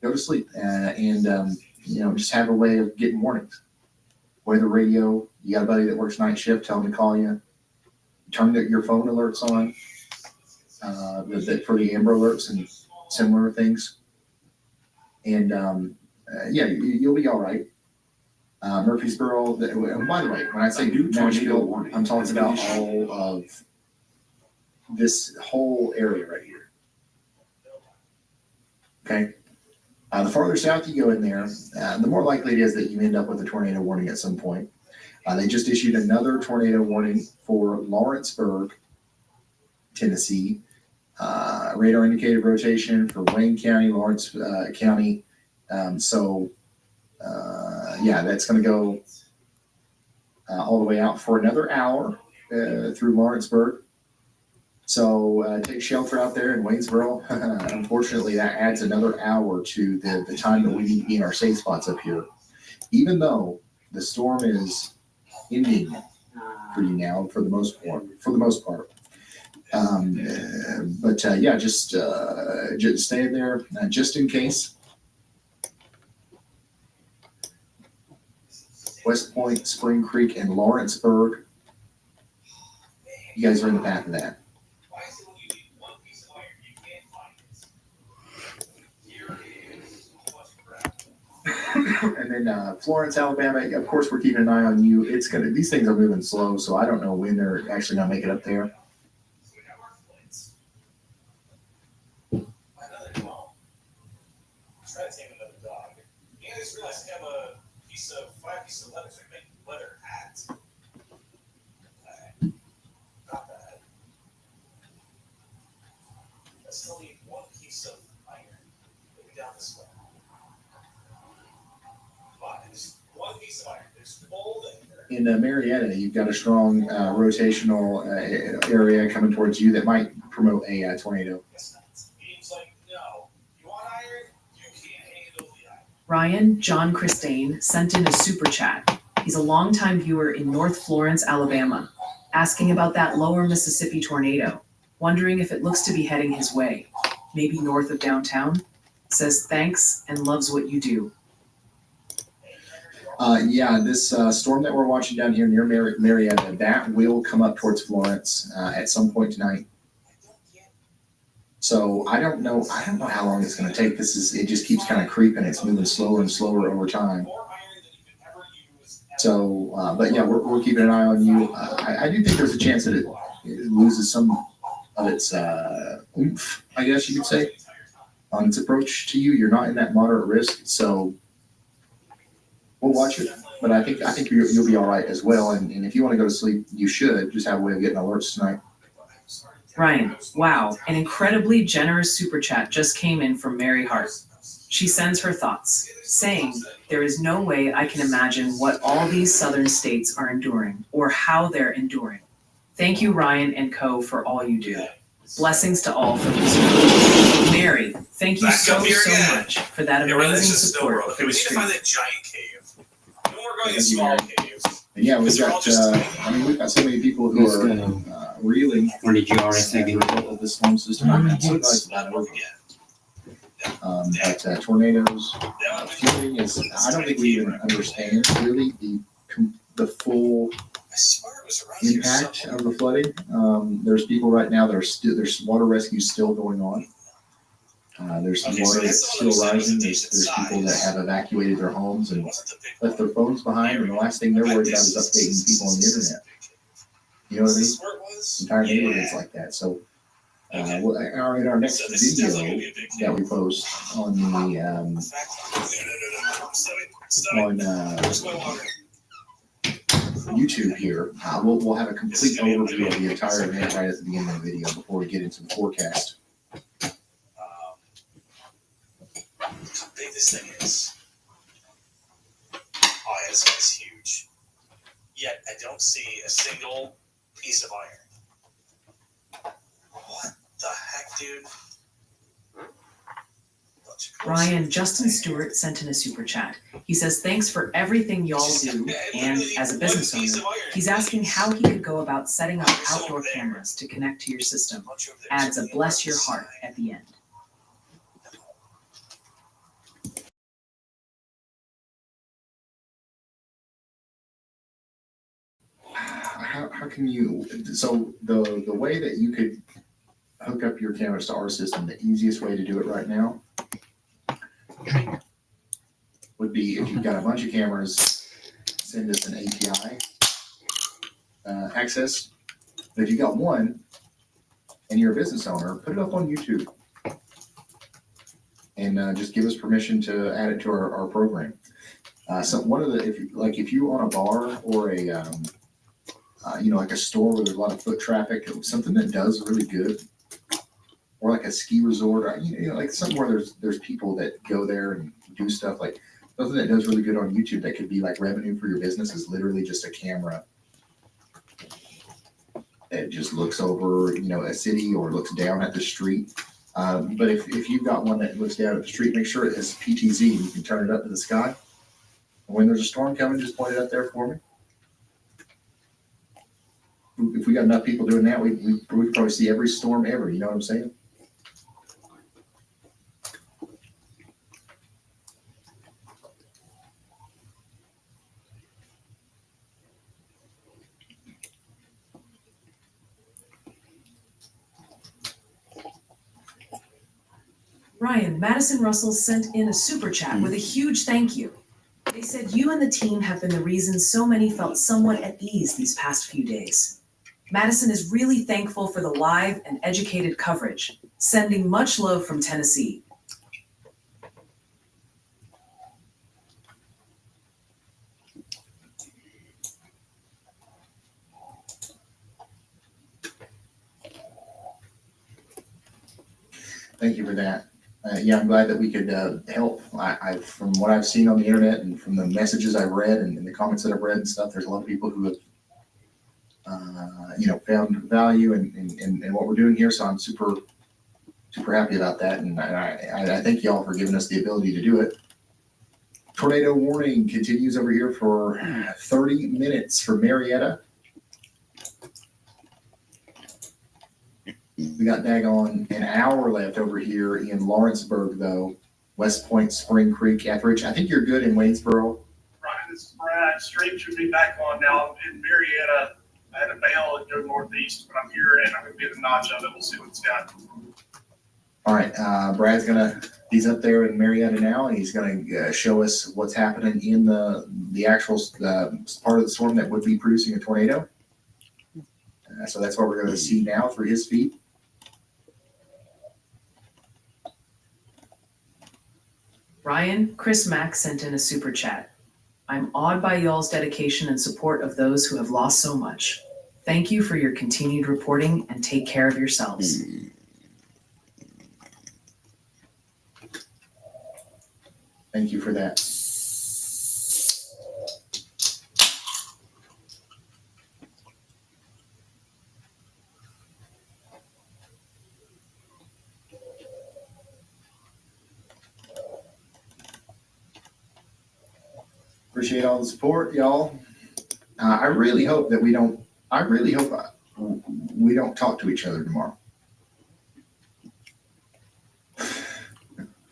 Go to sleep and just have a way of getting warnings. Weather radio, you got a buddy that works night shift, tell him to call you. Turn your phone alerts on for the Amber Alerts and similar things. And you'll be all right. Murfreesboro, and by the way, when I say Nashville, I'm talking about all of this whole area right here. Okay? The farther south you go in there, the more likely it is that you end up with a tornado warning at some point. They just issued another tornado warning for Lawrenceburg, Tennessee. Radar indicated rotation for Wayne County, Lawrence County. That's going to go all the way out for another hour through Lawrenceburg. So take shelter out there in Waynesboro. Unfortunately, that adds another hour to the time that we need to be in our safe spots up here. Even though the storm is ending for you now, for the most part. Just stay there just in case. West Point, Spring Creek, and Lawrenceburg. You guys are in the path of that. And then Florence, Alabama. Of course, we're keeping an eye on you. These things are moving slow, so I don't know when they're actually gonna make it up there.
Try to tame another dog. And I just realized I have a five piece of leather, so I can make leather hats. Not bad. I still need one piece of iron. Maybe down this way. Come on, there's one piece of iron. There's gold in there.
In Marietta, you've got a strong rotational area coming towards you that might promote a tornado.
Guess not. Seems like no. You want iron? You can't handle the iron.
Ryan John Christane sent in a super chat. He's a longtime viewer in North Florence, Alabama, asking about that lower Mississippi tornado, wondering if it looks to be heading his way, maybe north of downtown. Says thanks and loves what you do.
Yeah, this storm that we're watching down here near Marietta, that will come up towards Florence at some point tonight. So I don't know how long it's going to take. It just keeps kind of creeping. It's moving slower and slower over time. So, but yeah, we're keeping an eye on you. I do think there's a chance that it loses some of its oomph, I guess you could say, on its approach to you. You're not in that moderate risk, so we'll watch it. But I think you'll be all right as well. And if you want to go to sleep, you should just have a way of getting alerts tonight.
Ryan, wow, an incredibly generous super chat just came in from Mary Hart. She sends her thoughts, saying, there is no way I can imagine what all these southern states are enduring or how they're enduring. Thank you, Ryan and co, for all you do. Blessings to all from this room. Mary, thank you so much for that amazing support for
Okay, we
the
need to
stream.
find that giant cave. No more going in
Thank you,
small
Mary.
caves.
And yeah,
Because they're all just
we've got so many people who
Who's
are
gonna-
reeling
Or did you already
as a
second?
result of the storm system. I'm so glad it's not over. But tornadoes, flooding is, I don't think we even understand really the full
I swear it was around here
impact
somewhere.
of the flooding. There's people right now that there's water rescue still going on. There's
Okay, so
water
that's
that's
the one
still
that was
rising.
a
There's
decent
people that
size.
have evacuated their homes
It
and
wasn't the big
left their
one.
phones behind, and the last thing they're worried about is updating people on the internet. You know what I
Is
mean?
this where it was?
Entire
Yeah.
neighborhoods like that. So,
Okay.
in our next
So this is definitely gonna
video
be a big
that
cave.
we post on the
In fact, no. Stop it. Where's my water?
YouTube here, we'll have a complete
gonna be
overview of the
amazing.
entire event right at the beginning of the video before we get into the forecast.
How big this thing is. Oh yeah, this thing is huge. Yet I don't see a single piece of iron. What the heck, dude? Bunch of gross
Ryan
stuff.
Justin Stewart sent in a super chat. He says, thanks for everything y'all do, and as a business owner, he's asking how he could go about setting up outdoor cameras to connect to your system. Adds a bless your heart at the end.
How can you, so the way that you could hook up your cameras to our system, the easiest way to do it right now would be if you've got a bunch of cameras, send us an API access. But if you got one and you're a business owner, put it up on YouTube and just give us permission to add it to our program. So one of the, if you own a bar or a, like a store where there's a lot of foot traffic, something that does really good, or like a ski resort, or, like somewhere there's people that go there and do stuff, like something that does really good on YouTube that could be like revenue for your business is literally just a camera that just looks over, a city or looks down at the street. But if you've got one that looks down at the street, make sure it has PTZ. You can turn it up to the sky. And when there's a storm coming, just point it up there for me. If we got enough people doing that, we could probably see every storm ever. You know what I'm saying?
Ryan, Madison Russell sent in a super chat with a huge thank you. They said you and the team have been the reason so many felt somewhat at ease these past few days. Madison is really thankful for the live and educated coverage, sending much love from Tennessee.
Thank you for that. Yeah, I'm glad that we could help. From what I've seen on the internet and from the messages I've read and the comments that I've read and stuff, there's a lot of people who have, found value in what we're doing here. So I'm super happy about that. And I thank y'all for giving us the ability to do it. Tornado warning continues over here for 30 minutes for Marietta. We got daggone an hour left over here in Lawrenceburg, though. West Point, Spring Creek, Etheridge. I think you're good in Waynesboro.
Ryan, this is Brad. Stream should be back on now. In Marietta, I had a bail and go northeast, but I'm here and I'm going to be at the notch of it. We'll see what it's got.
All right. Brad's he's up there in Marietta now, and he's going to show us what's happening in the actual part of the storm that would be producing a tornado. So that's what we're going to see now through his feed.
Ryan, Chris Mack sent in a super chat. I'm awed by y'all's dedication and support of those who have lost so much. Thank you for your continued reporting and take care of yourselves.
Thank you for that. Appreciate all the support, y'all. I really hope that we don't talk to each other tomorrow.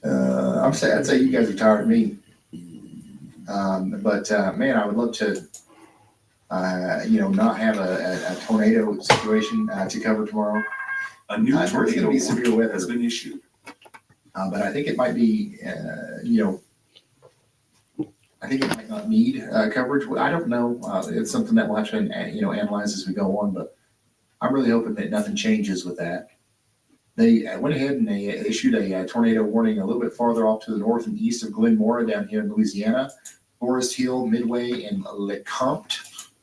I'd say you guys are tired of me. But man, I would love to, not have a tornado situation to cover tomorrow.
A new
There's going to
tornado
be severe weather
has been issued.
but I think it might be, I think it might not need coverage. I don't know. It's something that we'll have to, analyze as we go on. But I'm really hoping that nothing changes with that. They went ahead and they issued a tornado warning a little bit farther off to the north and east of Glen Mora down here in Louisiana. Forest Hill, Midway, and LeCompte.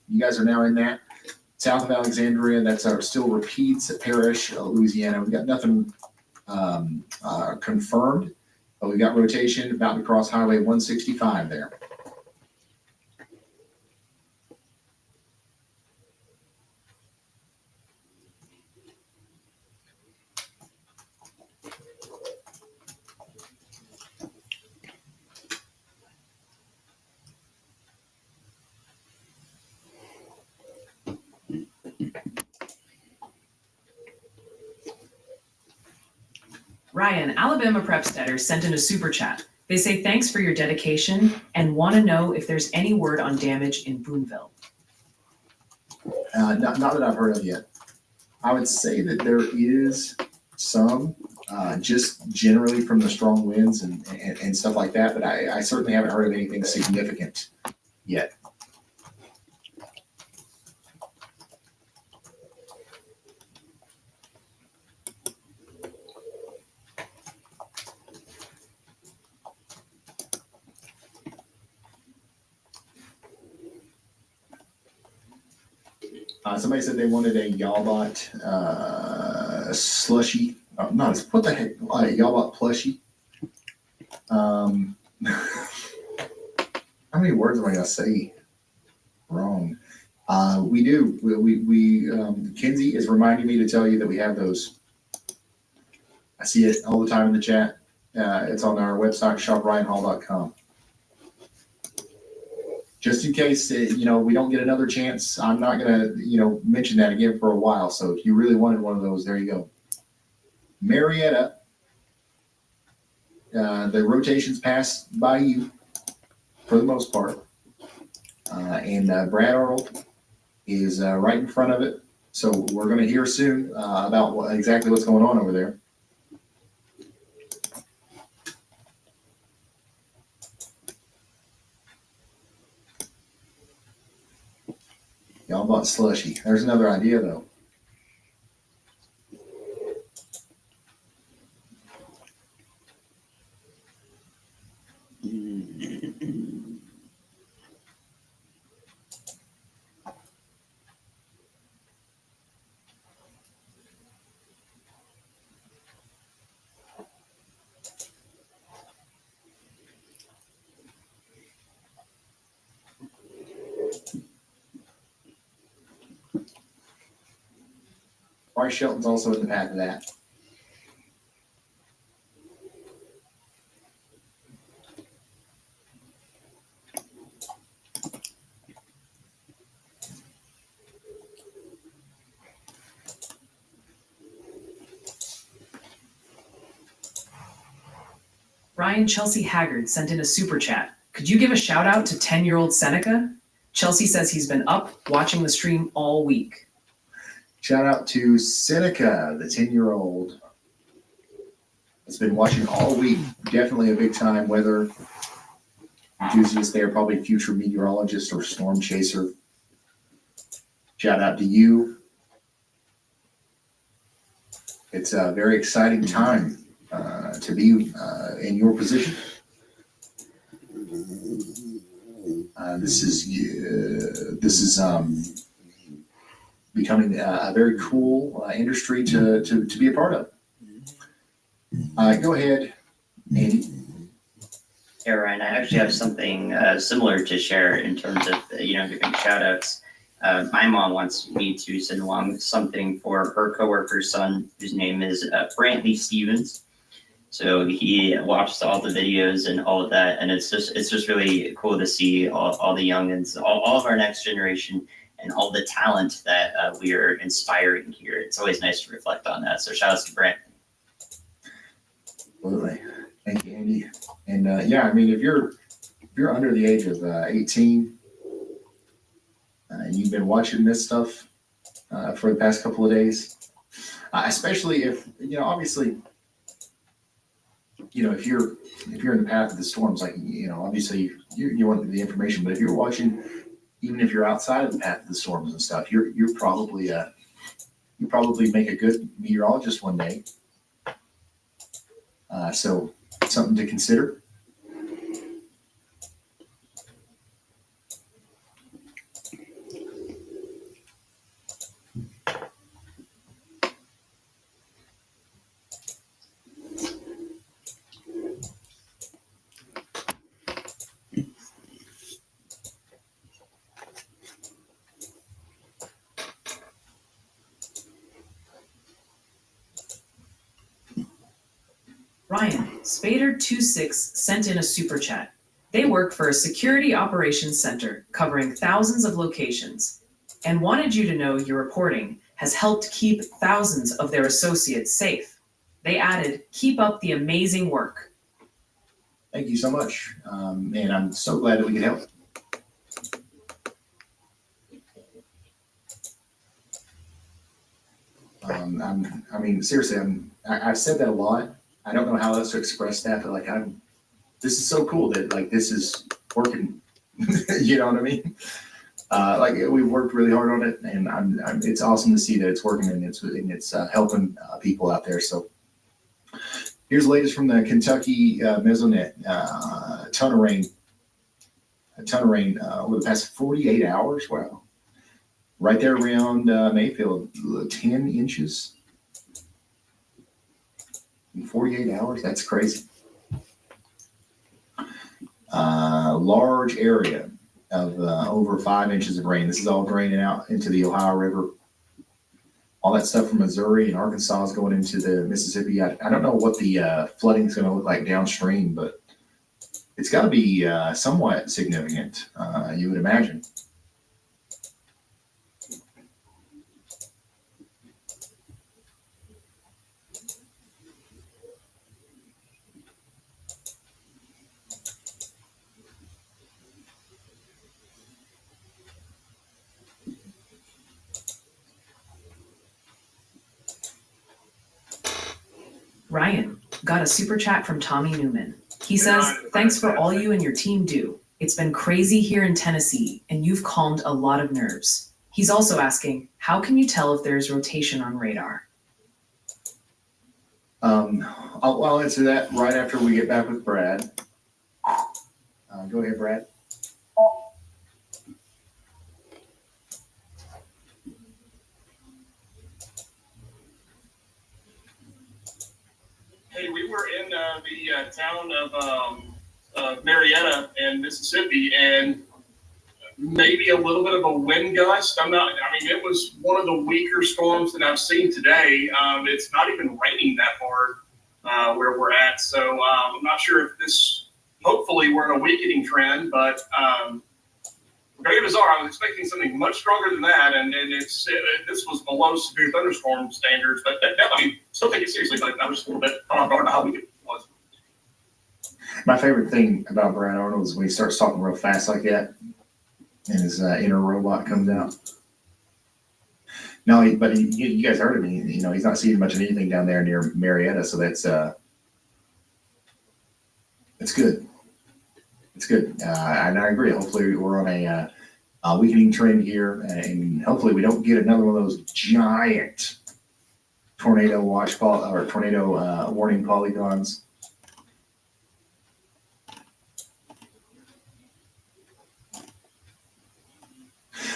You guys are now in that. South of Alexandria, that's our still Rapides Parish, Louisiana. We've got nothing confirmed, but we've got rotation about to cross Highway 165 there.
Ryan, Alabama Prepstetter sent in a super chat. They say thanks for your dedication and want to know if there's any word on damage in Boonville.
Not that I've heard of yet. I would say that there is some, just generally from the strong winds and stuff like that, but I certainly haven't heard of anything significant yet. Somebody said they wanted a Yawbot slushy. What the heck? Yawbot plushie. How many words am I gonna say wrong? We do. We Kenzie is reminding me to tell you that we have those. I see it all the time in the chat. It's on our website, shopryanhall.com. Just in case, we don't get another chance, I'm not going to, mention that again for a while. So if you really wanted one of those, there you go. Marietta, the rotations passed by you for the most part. And Brad Arnold is right in front of it. So we're going to hear soon about exactly what's going on over there. Y'all bought slushy. There's another idea though. Bryce Shelton's also in the path of that.
Ryan Chelsea Haggard sent in a super chat. Could you give a shout out to 10-year-old Seneca? Chelsea says he's been up watching the stream all week.
Shout out to Seneca, the 10-year-old. Has been watching all week. Definitely a big time weather enthusiast there, probably future meteorologist or storm chaser. Shout out to you. It's a very exciting time to be in your position. This is becoming a very cool industry to be a part of. Go ahead, Andy.
Yeah, Ryan, I actually have something similar to share in terms of, giving shout outs. My mom wants me to send along something for her coworker's son, whose name is Brantley Stevens. So he watched all the videos and all of that, and it's just really cool to see all the youngins, all of our next generation, and all the talent that we are inspiring here. It's always nice to reflect on that. So shout out to Brent.
Absolutely. Thank you, Andy. And I mean, if you're under the age of 18 and you've been watching this stuff for the past couple of days, especially if, obviously, if you're in the path of the storms, like, obviously you want the information, but if you're watching, even if you're outside of the path of the storms and stuff, you're probably you probably make a good meteorologist one day. So something to consider.
Ryan, Spader26 sent in a super chat. They work for a security operations center covering thousands of locations and wanted you to know your reporting has helped keep thousands of their associates safe. They added, keep up the amazing work.
Thank you so much. And I'm so glad that we could help. Seriously, I've said that a lot. I don't know how else to express that, but this is so cool that this is working. You know what I mean? We've worked really hard on it, and it's awesome to see that it's working and it's helping people out there. So here's the latest from the Kentucky Mesonet. A ton of rain over the past 48 hours. Wow. Right there around Mayfield, 10 inches. In 48 hours, that's crazy. Large area of over 5 inches of rain. This is all draining out into the Ohio River. All that stuff from Missouri and Arkansas is going into the Mississippi. I don't know what the flooding is going to look like downstream, but it's got to be somewhat significant, you would imagine.
Ryan got a super chat from Tommy Newman. He says, thanks for all you and your team do. It's been crazy here in Tennessee, and you've calmed a lot of nerves. He's also asking, how can you tell if there's rotation on radar?
I'll answer that right after we get back with Brad. Go ahead, Brad.
Hey, we were in the town of Marietta in Mississippi, and maybe a little bit of a wind gust. I mean, it was one of the weaker storms that I've seen today. It's not even raining that hard where we're at. So I'm not sure if this, hopefully we're in a weakening trend, but very bizarre. I was expecting something much stronger than that. And this was below severe thunderstorm standards, but I mean, still take it seriously, but I was just a little bit caught off guard how weak it was.
My favorite thing about Brad Arnold is when he starts talking real fast like that, and his inner robot comes out. No, but you guys heard him. He's not seeing much of anything down there near Marietta, so that's good. It's good, and I agree. Hopefully, we're on a weakening trend here, and hopefully, we don't get another one of those giant tornado tornado warning polygons.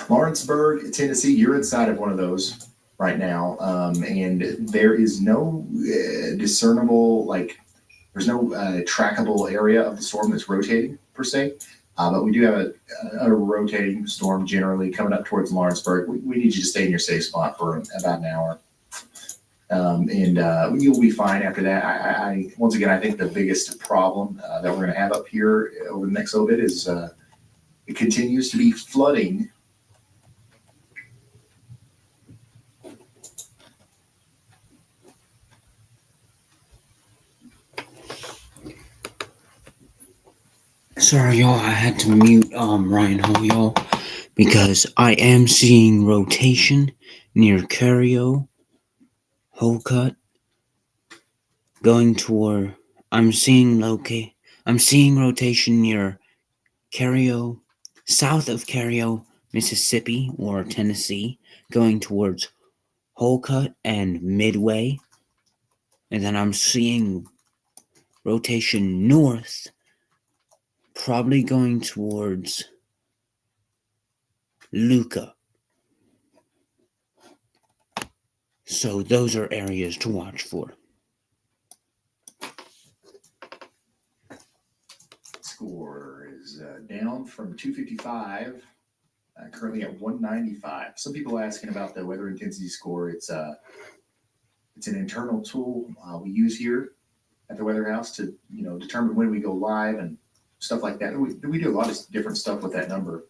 Lawrenceburg, Tennessee, you're inside of one of those right now, and there is no discernible, there's no trackable area of the storm that's rotating per se, but we do have a rotating storm generally coming up towards Lawrenceburg. We need you to stay in your safe spot for about an hour, and you'll be fine after that. I once again, I think the biggest problem that we're going to have up here over the next little bit is it continues to be flooding.
Sorry, y'all. I had to mute Ryan Hall, y'all, because I am seeing rotation near Cario, Holcut, going toward. I'm seeing rotation near Cario, south of Cario, Mississippi or Tennessee, going towards Holcut and Midway, and then I'm seeing rotation north. Probably going towards Luca. So those are areas to watch for.
Score is down from 255, currently at 195. Some people are asking about the weather intensity score. It's an internal tool we use here at the Weather House to determine when we go live and stuff like that. We do a lot of different stuff with that number.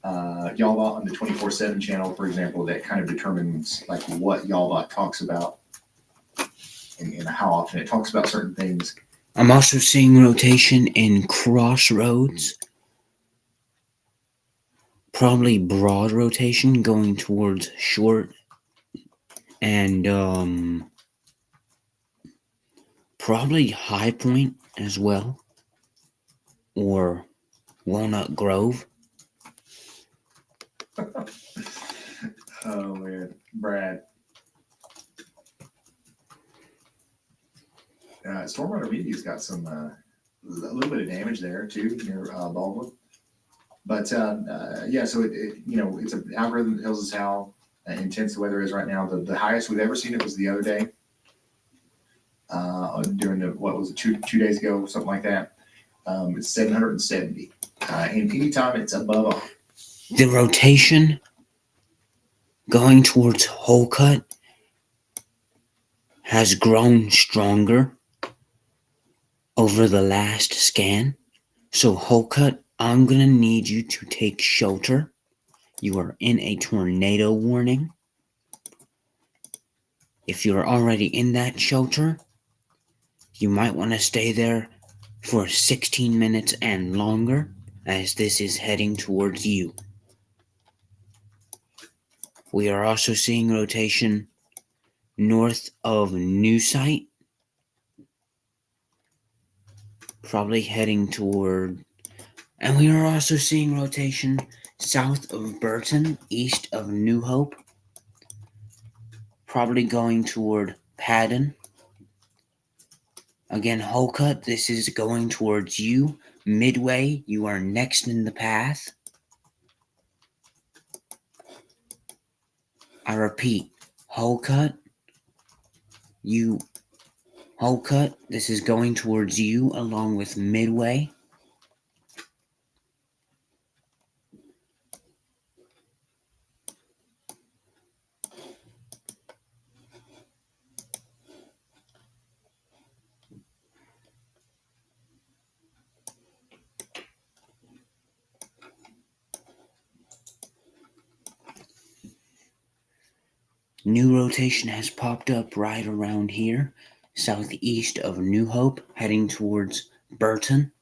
Y'allbot on the 24/7 channel, for example, that kind of determines what Y'allbot talks about and how often it talks about certain things.
I'm also seeing rotation in Crossroads. Probably broad rotation going towards Short and probably High Point as well. Or Walnut Grove.
Oh man, Brad. Stormwater Media's got some a little bit of damage there too near Baldwin, but yeah. So it's an algorithm that tells us how intense the weather is right now. The highest we've ever seen it was the other day, during what was it, two days ago, something like that. It's 770, and anytime it's above
the rotation going towards Holcut has grown stronger over the last scan. So Holcut, I'm gonna need you to take shelter. You are in a tornado warning. If you're already in that shelter, you might want to stay there for 16 minutes and longer, as this is heading towards you. We are also seeing rotation north of New Site, probably heading toward, and we are also seeing rotation south of Burton, east of New Hope, probably going toward Paddon. Again, Holcut, this is going towards you. Midway, you are next in the path. I repeat, Holcut, this is going towards you along with Midway. New rotation has popped up right around here, southeast of New Hope, heading towards Burton.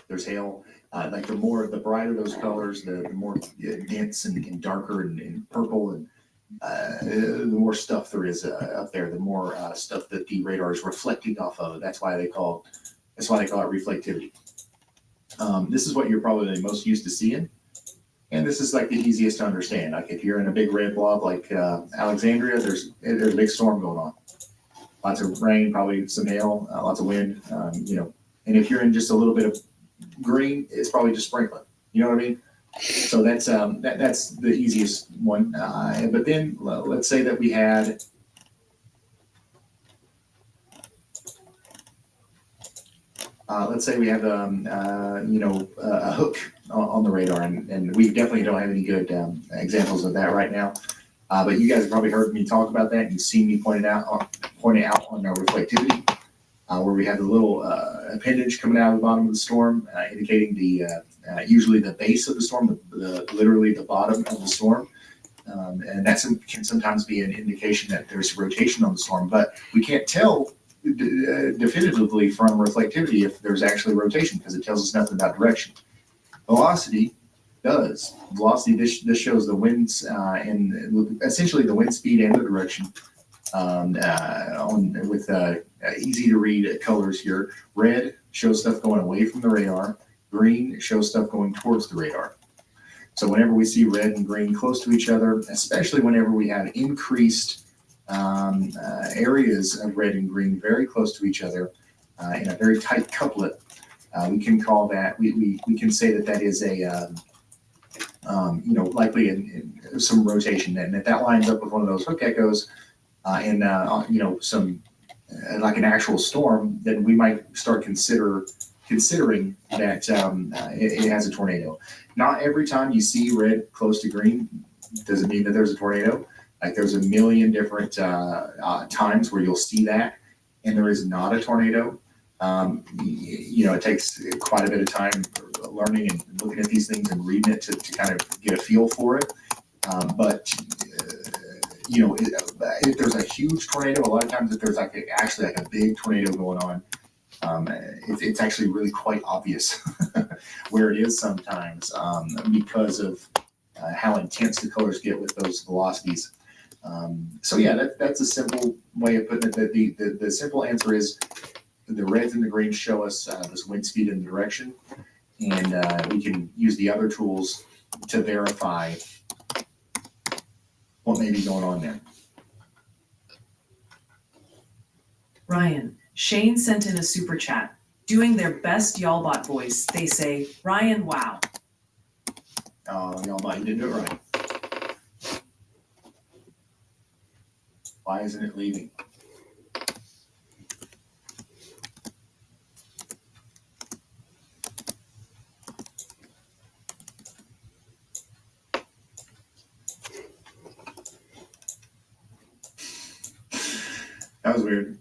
There's hail. Like the brighter those colors, the more dense and darker and purple, and the more stuff there is up there, the more stuff that the radar is reflecting off of. That's why they call it reflectivity. This is what you're probably most used to seeing, and this is like the easiest to understand. Like if you're in a big red blob like Alexandria, there's a big storm going on. Lots of rain, probably some hail, lots of wind. And if you're in just a little bit of green, it's probably just sprinkling. You know what I mean? So that's the easiest one. But then let's say that we had a hook on the radar, and we definitely don't have any good examples of that right now. But you guys have probably heard me talk about that. You've seen me point it out on our reflectivity, where we have the little appendage coming out of the bottom of the storm, indicating usually the base of the storm, literally the bottom of the storm. And that can sometimes be an indication that there's rotation on the storm, but we can't tell definitively from reflectivity if there's actually rotation because it tells us nothing about direction. Velocity does. Velocity, this shows the winds and essentially the wind speed and the direction with easy to read colors here. Red shows stuff going away from the radar. Green shows stuff going towards the radar. So whenever we see red and green close to each other, especially whenever we have increased areas of red and green very close to each other in a very tight couplet, we can call that, we can say that is a, likely in some rotation. And if that lines up with one of those hook echoes and, some like an actual storm, then we might start considering that it has a tornado. Not every time you see red close to green does it mean that there's a tornado. Like there's a million different times where you'll see that, and there is not a tornado. It takes quite a bit of time learning and looking at these things and reading it to kind of get a feel for it. But if there's a huge tornado, a lot of times if there's actually a big tornado going on, it's actually really quite obvious where it is sometimes because of how intense the colors get with those velocities. So yeah, that's a simple way of putting it. The simple answer is the reds and the greens show us this wind speed and direction, and we can use the other tools to verify what may be going on there.
Ryan, Shane sent in a super chat. Doing their best Y'allbot voice, they say, Ryan, wow.
Oh, Y'allbot, you didn't do it right. Why isn't it leaving? That was weird.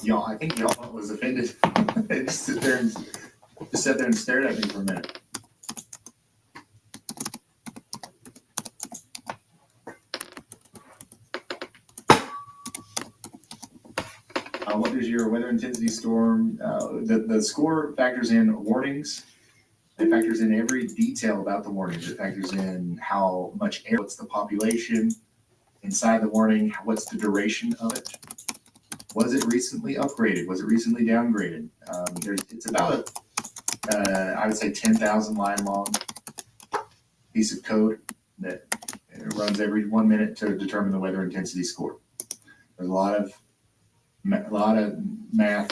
Y'all, I think y'all was offended. They just sat there and stared at me for a minute. What is your weather intensity storm? The score factors in warnings. It factors in every detail about the warnings. It factors in how much air, what's the population inside the warning, what's the duration of it. Was it recently upgraded? Was it recently downgraded? It's about I would say 10,000 line long piece of code that runs every 1 minute to determine the weather intensity score. There's a lot of math,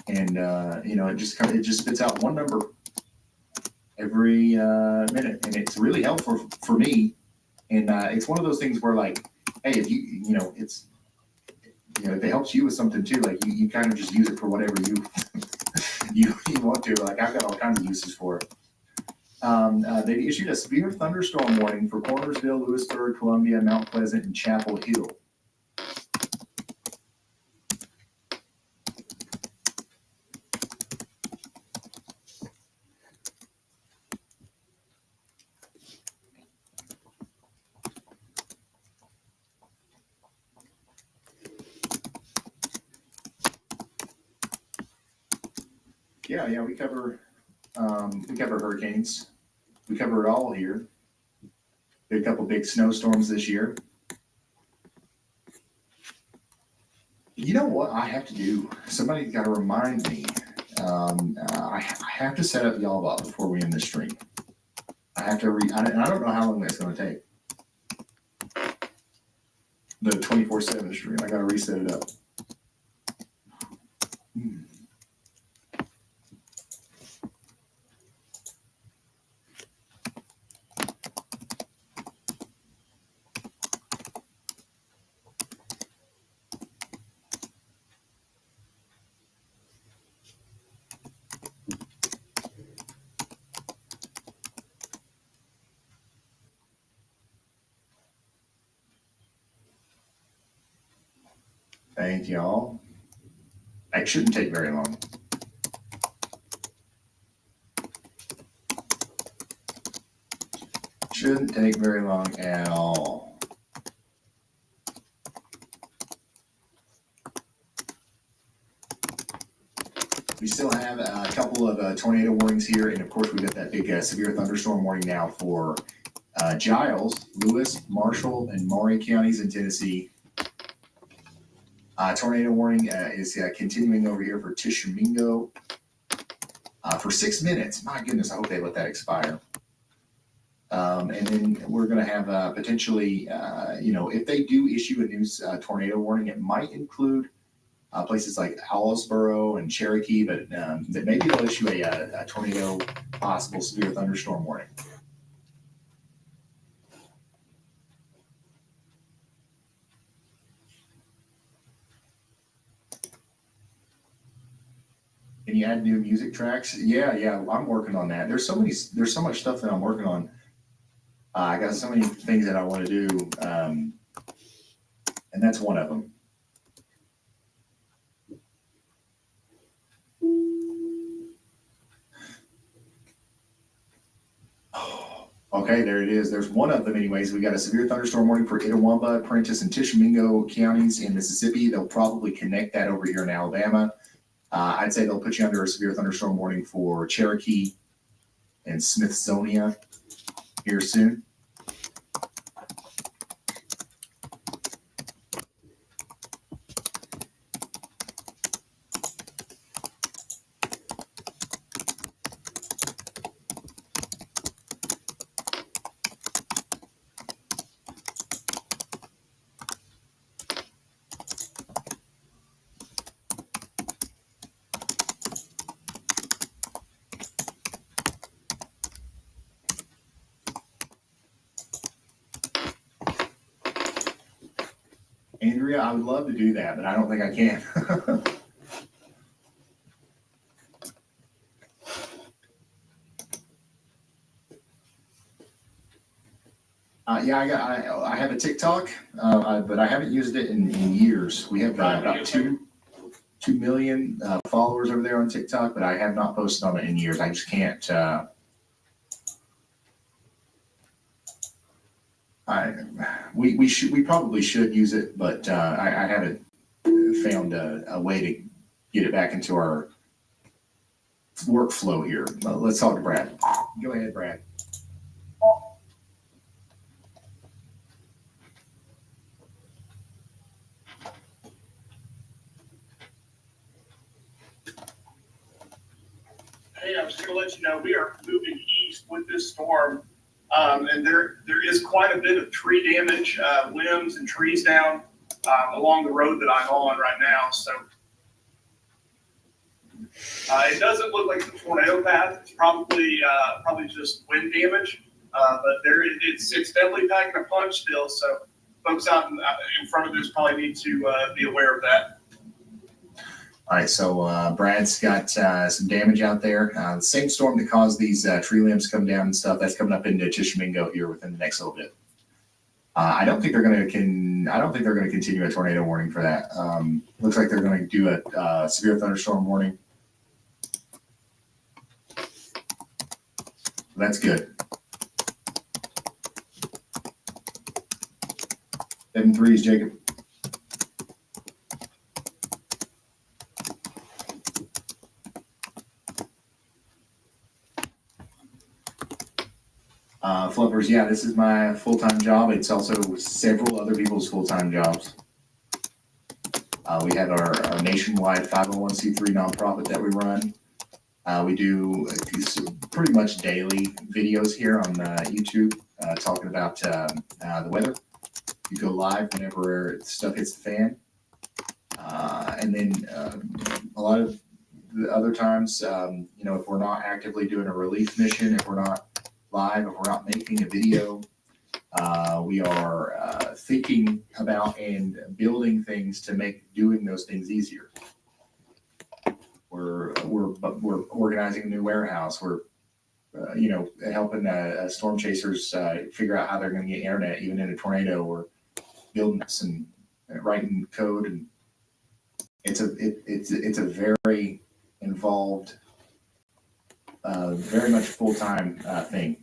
and it just spits out one number every minute, and it's really helpful for me. And it's one of those things where, like, hey, if if it helps you with something too, like you kind of just use it for whatever you want to. Like, I've got all kinds of uses for it. They issued a severe thunderstorm warning for Cornersville, Lewisburg, Columbia, Mount Pleasant, and Chapel Hill. Yeah, we cover hurricanes. We cover it all here. We had a couple big snowstorms this year. You know what I have to do? Somebody's got to remind me. I have to set up Y'allbot before we end the stream. I have to I don't know how long that's going to take. The 24/7 stream. I got to reset it up. Thank y'all. It shouldn't take very long. Shouldn't take very long at all. We still have a couple of tornado warnings here, and of course we got that big severe thunderstorm warning now for Giles, Lewis, Marshall, and Maury counties in Tennessee. Tornado warning is continuing over here for Tishomingo for 6 minutes. My goodness, I hope they let that expire. And then we're going to have potentially, if they do issue a new tornado warning, it might include places like Owlsboro and Cherokee, but maybe they'll issue a tornado possible severe thunderstorm warning. Can you add new music tracks? Yeah, I'm working on that. There's so much stuff that I'm working on. I got so many things that I want to do, and that's one of them. Okay, there it is. There's one of them anyways. We got a severe thunderstorm warning for Itawamba, Prentiss, and Tishomingo counties in Mississippi. They'll probably connect that over here in Alabama. I'd say they'll put you under a severe thunderstorm warning for Cherokee and Smithsonia here soon. Andrea, I would love to do that, but I don't think I can. I have a TikTok, but I haven't used it in years. We have about 2 million followers over there on TikTok, but I have not posted on it in years. I just can't. We probably should use it, but I haven't found a way to get it back into our workflow here. Let's talk to Brad. Go ahead, Brad.
Hey, I was going to let you know we are moving east with this storm. And there is quite a bit of tree damage, limbs and trees down along the road that I'm on right now. So it doesn't look like the tornado path. It's probably just wind damage, but it's definitely packing a punch still. So folks out in front of this probably need to be aware of that.
All right, so Brad's got some damage out there. The same storm that caused these tree limbs come down and stuff, that's coming up into Tishomingo here within the next little bit. I don't think they're going to continue a tornado warning for that. Looks like they're going to do a severe thunderstorm warning. That's good. 7-3s, Jacob. Flippers, yeah, this is my full-time job. It's also several other people's full-time jobs. We have our nationwide 501c3 nonprofit that we run. We do pretty much daily videos here on YouTube talking about the weather. You go live whenever stuff hits the fan. And then a lot of the other times, if we're not actively doing a relief mission, if we're not live, if we're not making a video, we are thinking about and building things to make doing those things easier. We're organizing a new warehouse. We're helping storm chasers figure out how they're going to get internet even in a tornado. We're building some writing code, and it's a very involved, very much full-time thing.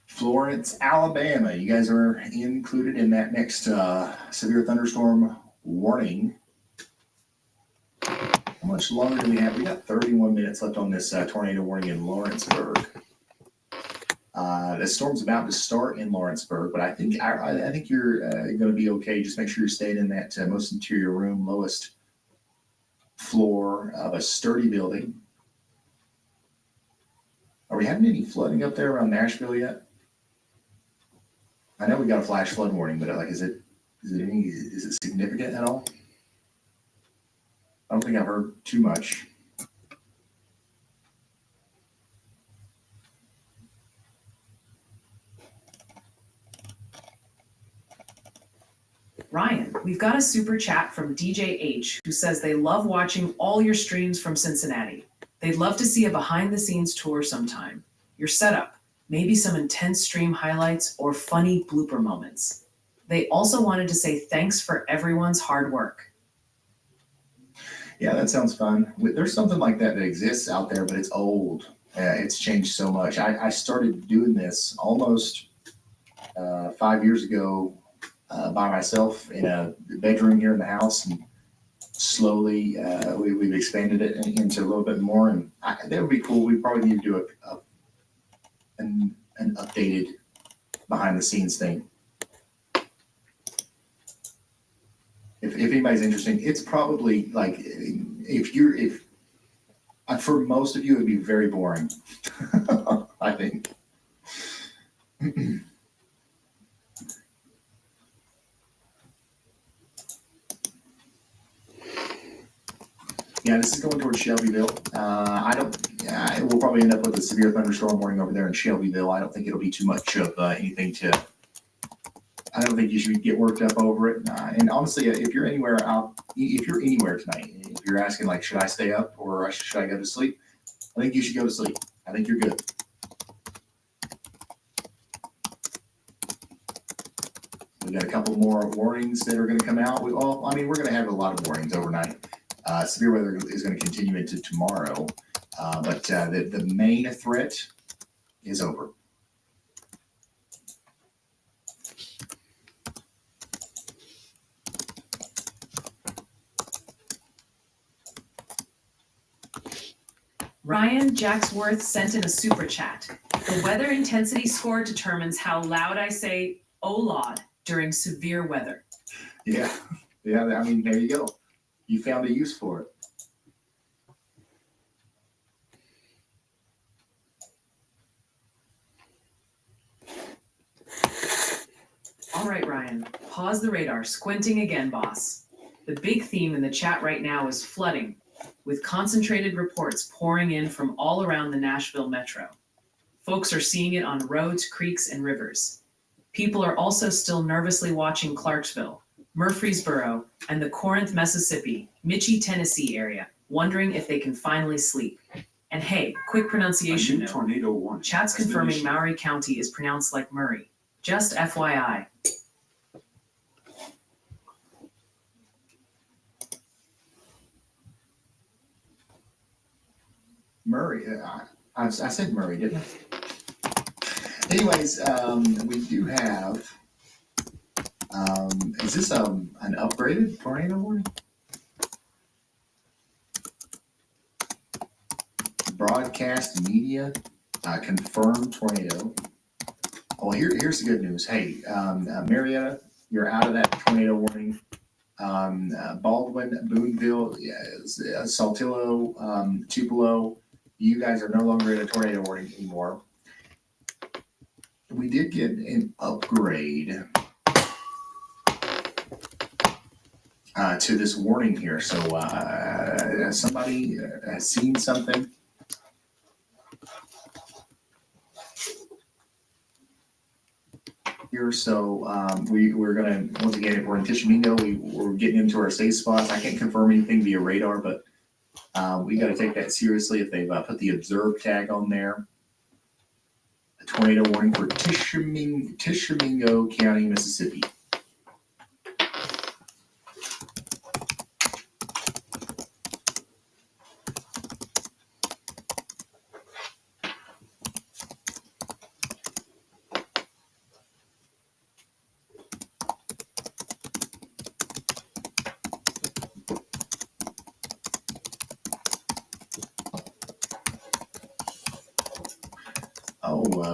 Florence, Alabama. You guys are included in that next severe thunderstorm warning. How much longer do we have? We got 31 minutes left on this tornado warning in Lawrenceburg. The storm's about to start in Lawrenceburg, but I think you're going to be okay. Just make sure you're staying in that most interior room, lowest floor of a sturdy building. Are we having any flooding up there around Nashville yet? I know we got a flash flood warning, but like, is it significant at all? I don't think I've heard too much.
Ryan, we've got a super chat from DJ H who says they love watching all your streams from Cincinnati. They'd love to see a behind the scenes tour sometime. Your setup, maybe some intense stream highlights or funny blooper moments. They also wanted to say thanks for everyone's hard work.
Yeah, that sounds fun. There's something like that exists out there, but it's old. It's changed so much. I started doing this almost 5 years ago by myself in a bedroom here in the house, and slowly we've expanded it into a little bit more. And that would be cool. We probably need to do an updated behind the scenes thing. If anybody's interested, it's probably like for most of you, it'd be very boring. I think. Yeah, this is going towards Shelbyville. We'll probably end up with a severe thunderstorm warning over there in Shelbyville. I don't think it'll be too much of anything to. I don't think you should get worked up over it. And honestly, if you're anywhere tonight, if you're asking like, should I stay up or should I go to sleep? I think you should go to sleep. I think you're good. We got a couple more warnings that are going to come out. We're going to have a lot of warnings overnight. Severe weather is going to continue into tomorrow, but the main threat is over.
Ryan Jacksworth sent in a super chat. The weather intensity score determines how loud I say "oh Lord" during severe weather.
Yeah. I mean, there you go. You found a use for it.
All right, Ryan, pause the radar. Squinting again, boss. The big theme in the chat right now is flooding, with concentrated reports pouring in from all around the Nashville metro. Folks are seeing it on roads, creeks, and rivers. People are also still nervously watching Clarksville, Murfreesboro, and the Corinth, Mississippi, Mitchie, Tennessee area, wondering if they can finally sleep. And hey, quick pronunciation note.
Tornado warning.
Chat's confirming Maury County is pronounced like Murray. Just FYI.
Murray, I said Murray, didn't I? Anyways, we do have. Is this an upgraded tornado warning? Broadcast media confirmed tornado. Well, here's the good news. Hey, Marietta, you're out of that tornado warning. Baldwin, Boonville, Saltillo, Tupelo, you guys are no longer in a tornado warning anymore. We did get an upgrade to this warning here. So somebody has seen something. Here, so we're gonna, once again, if we're in Tishomingo, we're getting into our safe spots. I can't confirm anything via radar, but we got to take that seriously. If they've put the observe tag on there, a tornado warning for Tishomingo County, Mississippi.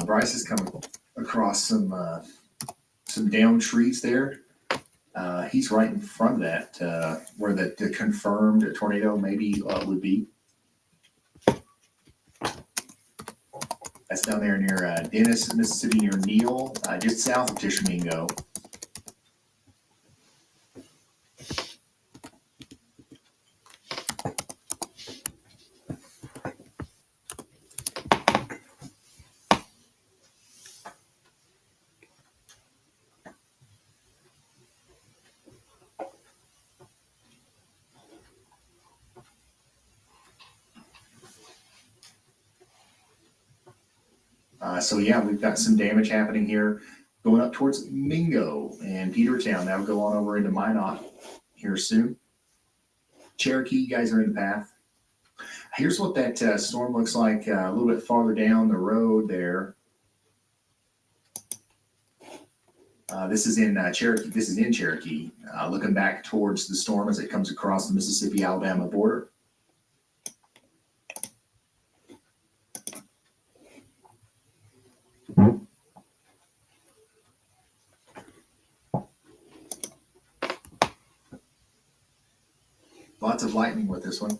Bryce is coming across some downed trees there. He's right in front of that, where the confirmed tornado maybe would be. That's down there near Dennis, Mississippi, near Neal, just south of Tishomingo. So yeah, we've got some damage happening here, going up towards Mingo and Petertown. That'll go on over into Minot here soon. Cherokee, you guys are in the path. Here's what that storm looks like a little bit farther down the road there. This is in Cherokee. This is in Cherokee, looking back towards the storm as it comes across the Mississippi-Alabama border. Lots of lightning with this one.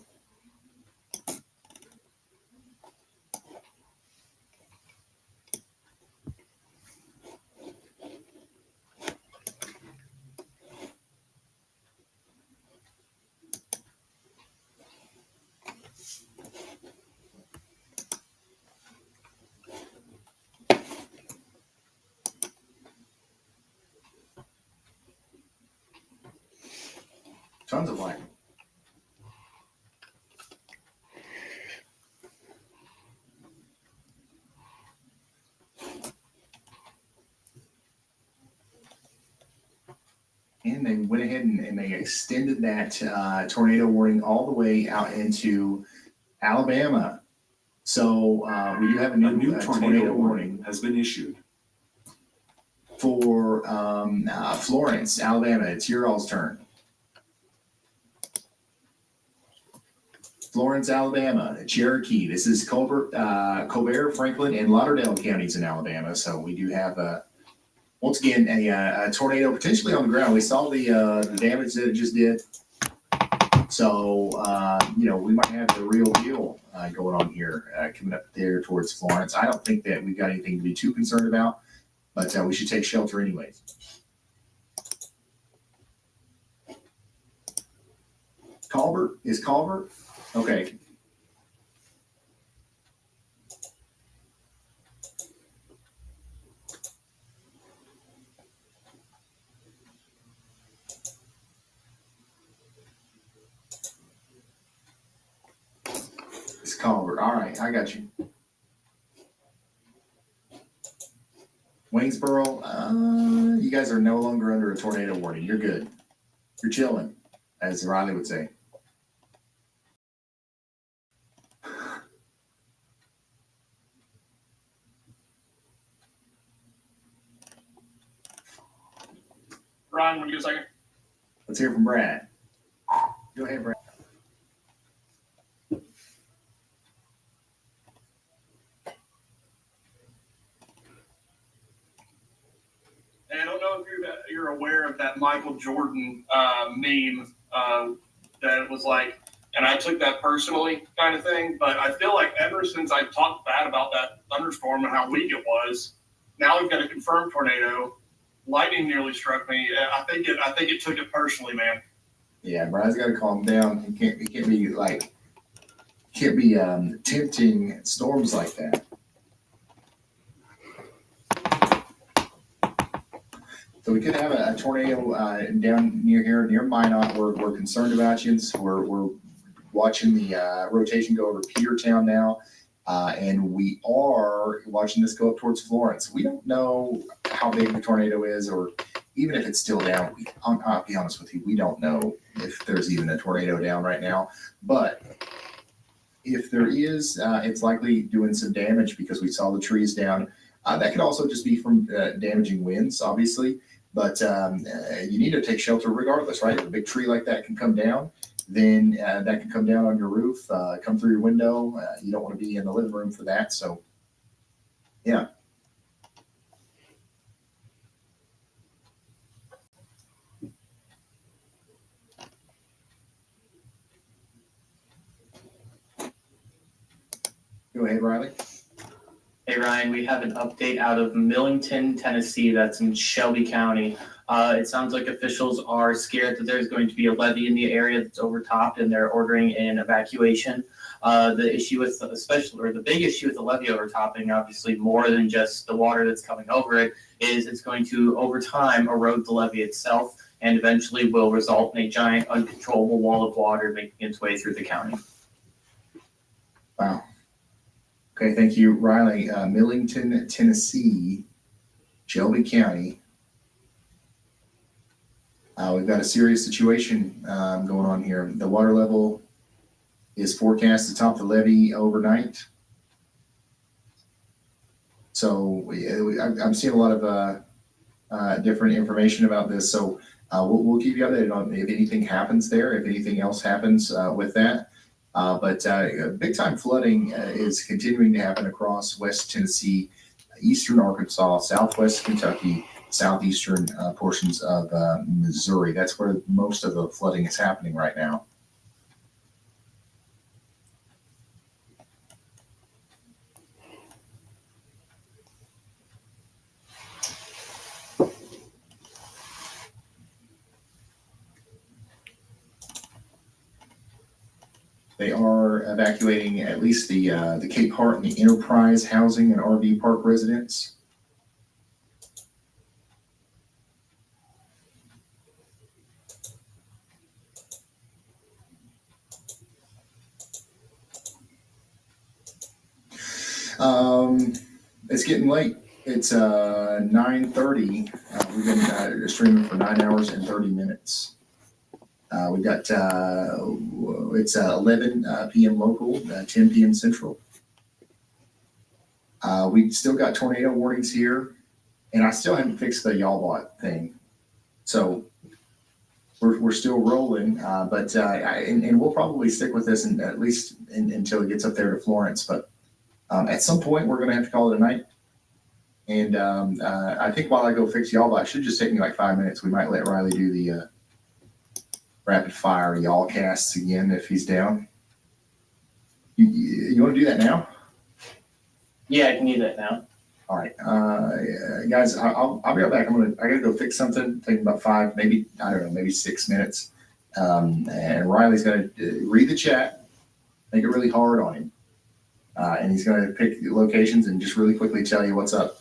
Tons of lightning. And they went ahead and they extended that tornado warning all the way out into Alabama. So we do have a new tornado warning
has been issued
for Florence, Alabama. It's your all's turn. Florence, Alabama, Cherokee. This is Colbert, Franklin, and Lauderdale counties in Alabama. So we do have once again, a tornado potentially on the ground. We saw the damage that it just did. So, we might have the real deal going on here coming up there towards Florence. I don't think that we've got anything to be too concerned about, but we should take shelter anyways. Colbert? Is Colbert? Okay. Colbert. All right, I got you. Waynesboro, you guys are no longer under a tornado warning. You're good. You're chilling, as Riley would say.
Ryan, want to get a second?
Let's hear from Brad. Go ahead, Brad.
And I don't know if you're aware of that Michael Jordan meme that was like, and I took that personally kind of thing, but I feel like ever since I talked bad about that thunderstorm and how weak it was, now we've got a confirmed tornado. Lightning nearly struck me. I think it took it personally, man.
Yeah, Brad's got to calm down. He can't be tempting storms like that. So we could have a tornado down near here, near Minot. We're concerned about you. So we're watching the rotation go over Petertown now, and we are watching this go up towards Florence. We don't know how big the tornado is, or even if it's still down. I'll be honest with you, we don't know if there's even a tornado down right now. But if there is, it's likely doing some damage because we saw the trees down. That could also just be from damaging winds, obviously. But you need to take shelter regardless, right? If a big tree like that can come down, then that can come down on your roof, come through your window. You don't want to be in the living room for that. So, yeah. Go ahead, Riley.
Hey Ryan, we have an update out of Millington, Tennessee, that's in Shelby County. It sounds like officials are scared that there's going to be a levee in the area that's overtopped and they're ordering an evacuation. The issue with the big issue with the levee overtopping, obviously more than just the water that's coming over it, is it's going to over time erode the levee itself and eventually will result in a giant uncontrollable wall of water making its way through the county.
Wow. Okay, thank you, Riley. Millington, Tennessee, Shelby County. We've got a serious situation going on here. The water level is forecast to top the levee overnight. So I'm seeing a lot of different information about this. So we'll keep you updated on if anything happens there, if anything else happens with that. But big time flooding is continuing to happen across West Tennessee, eastern Arkansas, southwest Kentucky, southeastern portions of Missouri. That's where most of the flooding is happening right now. They are evacuating at least the Cape Hart and the Enterprise housing and RV park residents. It's getting late. It's 9:30. We've been streaming for 9 hours and 30 minutes. We got it's 11 p.m. local, 10 p.m. central. We still got tornado warnings here, and I still haven't fixed the YALBOT thing. So we're still rolling, but and we'll probably stick with this at least until it gets up there to Florence. But at some point, we're going to have to call it a night. And I think while I go fix YALBOT, it should just take me like 5 minutes. We might let Riley do the rapid fire y'all casts again if he's down. You want to do that now?
Yeah, I can do that now.
All right, guys, I'll be right back. I gotta go fix something. Taking about 5, maybe I don't know, maybe 6 minutes. And Riley's gonna read the chat, make it really hard on him, and he's gonna pick locations and just really quickly tell you what's up.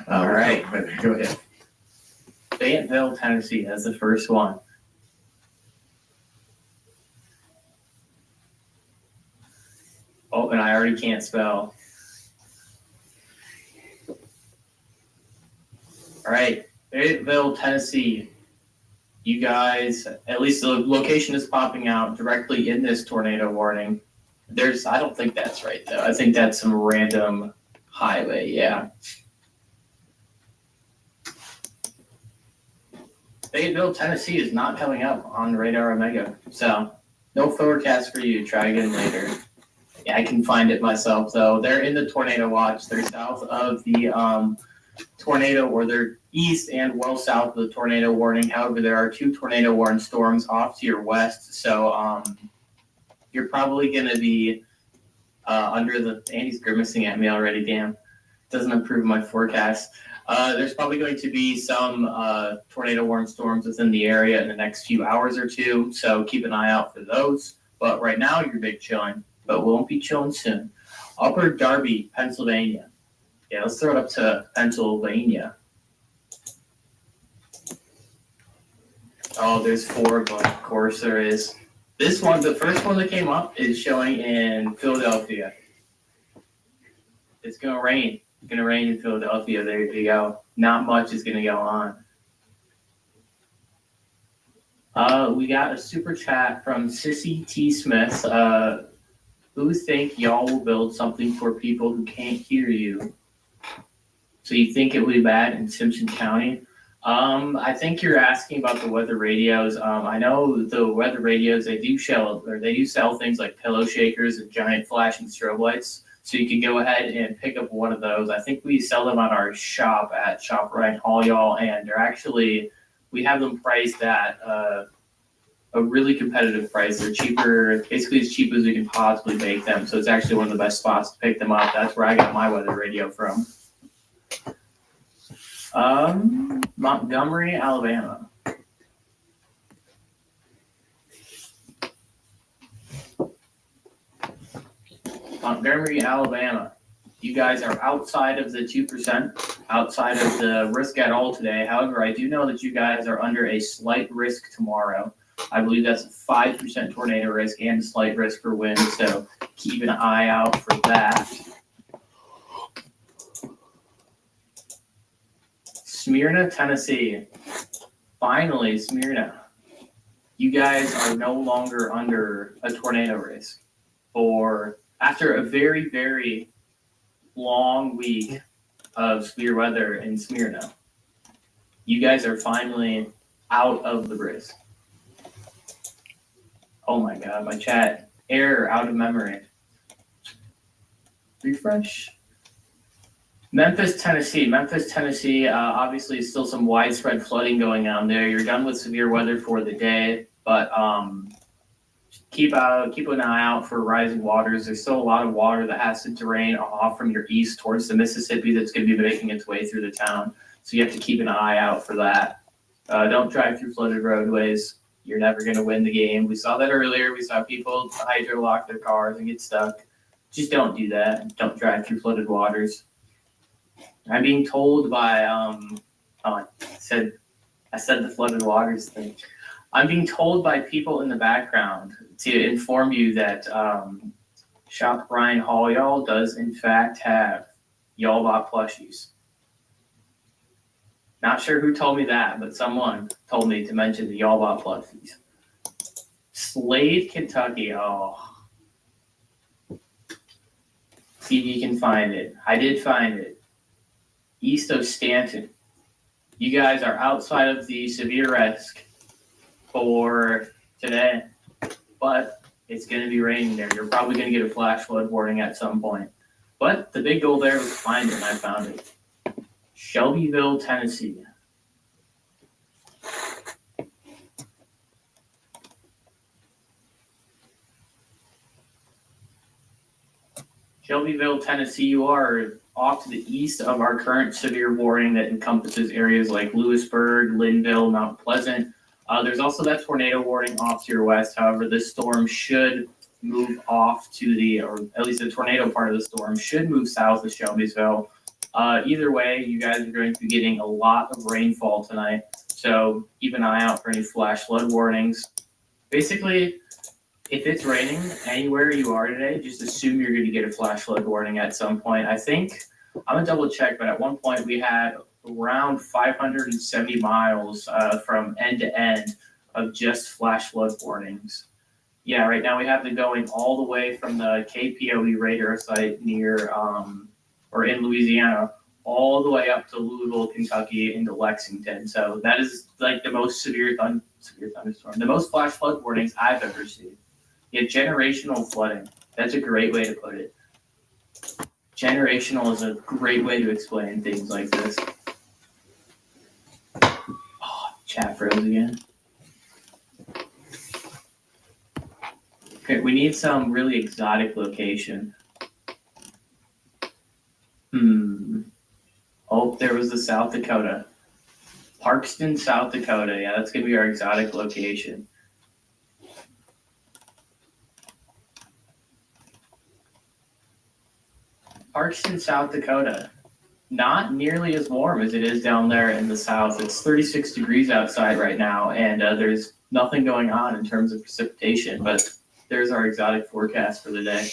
All right,
go ahead.
Fayetteville, Tennessee, that's the first one. Oh, and I already can't spell. All right, Fayetteville, Tennessee. You guys, at least the location is popping out directly in this tornado warning. I don't think that's right though. I think that's some random highway, yeah. Fayetteville, Tennessee is not coming up on Radar Omega. So no forecast for you. Try again later. Yeah, I can find it myself though. They're in the tornado watch. They're south of the tornado, or they're east and well south of the tornado warning. However, there are 2 tornado warned storms off to your west. So you're probably going to be under the, Andy's grimacing at me already, damn. Doesn't improve my forecast. There's probably going to be some tornado warned storms within the area in the next few hours or 2, so keep an eye out for those. But right now, you're big chilling, but won't be chilling soon. Upper Darby, Pennsylvania. Yeah, let's throw it up to Pennsylvania. Oh, there's 4 of them. Of course there is. This one, the first one that came up, is showing in Philadelphia. It's going to rain. It's going to rain in Philadelphia. There you go. Not much is going to go on. We got a super chat from Sissy T. Smith. Who think y'all will build something for people who can't hear you? So you think it will be bad in Simpson County? I think you're asking about the weather radios. I know the weather radios, they do sell things like pillow shakers and giant flashing strobe lights. So you can go ahead and pick up one of those. I think we sell them on our shop at Shop Ryan Hall, y'all, and they're actually, we have them priced at a really competitive price. They're cheaper, basically as cheap as we can possibly make them. So it's actually one of the best spots to pick them up. That's where I got my weather radio from. Montgomery, Alabama. Montgomery, Alabama. You guys are outside of the 2%, outside of the risk at all today. However, I do know that you guys are under a slight risk tomorrow. I believe that's a 5% tornado risk and a slight risk for wind, so keep an eye out for that. Smyrna, Tennessee. Finally, Smyrna. You guys are no longer under a tornado risk. After a very, very long week of severe weather in Smyrna, you guys are finally out of the risk. Oh my God, my chat. Error, out of memory. Refresh. Memphis, Tennessee, obviously still some widespread flooding going on there. You're done with severe weather for the day, but keep an eye out for rising waters. There's still a lot of water that has to drain off from your east towards the Mississippi that's going to be making its way through the town. So you have to keep an eye out for that. Don't drive through flooded roadways. You're never going to win the game. We saw that earlier. We saw people hydro lock their cars and get stuck. Just don't do that. Don't drive through flooded waters. I'm being told by I said the flooded waters thing. I'm being told by people in the background to inform you that Shop Brian Hall Y'all does in fact have Y'all Bot plushies. Not sure who told me that, but someone told me to mention the Y'all Bot plushies. Slade, Kentucky. Oh. See if you can find it. I did find it. East of Stanton. You guys are outside of the severe risk for today, but it's going to be raining there. You're probably going to get a flash flood warning at some point. But the big goal there was to find it, and I found it. Shelbyville, Tennessee. Shelbyville, Tennessee, you are off to the east of our current severe warning that encompasses areas like Lewisburg, Linville, Mount Pleasant. There's also that tornado warning off to your west. However, this storm should move off to or at least the tornado part of the storm should move south of Shelbyville. Either way, you guys are going to be getting a lot of rainfall tonight. So keep an eye out for any flash flood warnings. Basically, if it's raining anywhere you are today, just assume you're going to get a flash flood warning at some point. I think, I'm going to double check, but at one point we had around 570 miles from end to end of just flash flood warnings. Yeah, right now we have it going all the way from the KPOE radar site near, or in Louisiana, all the way up to Louisville, Kentucky, into Lexington. So that is like the most severe thunderstorm, the most flash flood warnings I've ever seen. Yeah, generational flooding. That's a great way to put it. Generational is a great way to explain things like this. Oh, chat froze again. Okay, we need some really exotic location. Oh, there was the South Dakota. Parkston, South Dakota. Yeah, that's going to be our exotic location. Parkston, South Dakota. Not nearly as warm as it is down there in the south. It's 36 degrees outside right now, and there's nothing going on in terms of precipitation, but there's our exotic forecast for the day.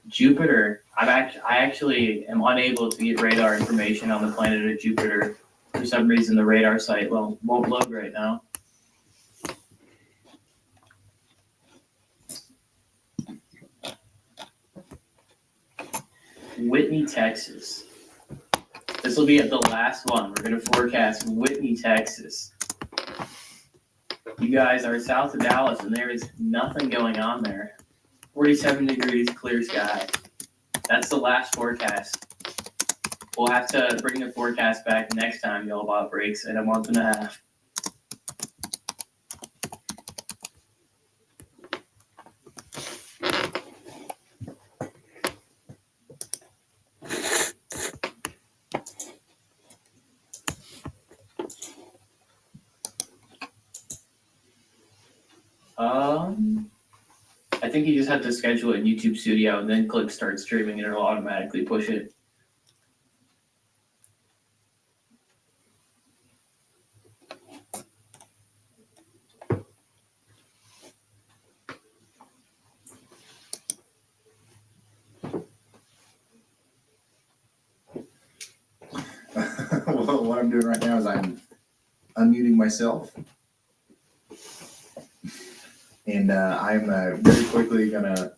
Jupiter. I actually am unable to get radar information on the planet of Jupiter. For some reason, the radar site won't load right now. Whitney, Texas. This will be the last one. We're going to forecast Whitney, Texas. You guys are south of Dallas, and there is nothing going on there. 47 degrees, clear sky. That's the last forecast. We'll have to bring the forecast back next time Y'all Bot breaks in a month and a half. I think you just have to schedule it in YouTube Studio and then click start streaming and it'll automatically push it.
Well, what I'm doing right now is I'm unmuting myself. And I'm very quickly gonna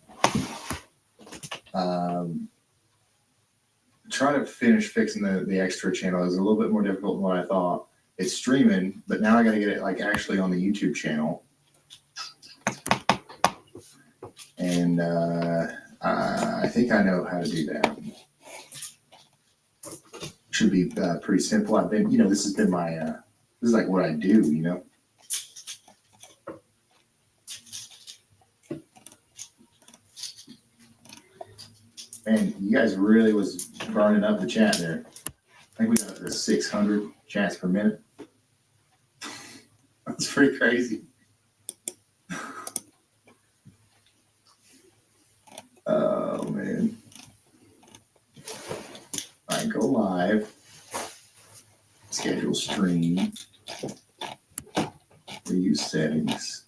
try to finish fixing the extra channel. It was a little bit more difficult than what I thought. It's streaming, but now I gotta get it like actually on the YouTube channel. And I think I know how to do that. Should be pretty simple. I've been, this has been my, this is like what I do, Man, you guys really was burning up the chat there. I think we got up to 600 chats per minute. That's pretty crazy. Oh, man. All right, go live. Schedule stream. Reuse settings.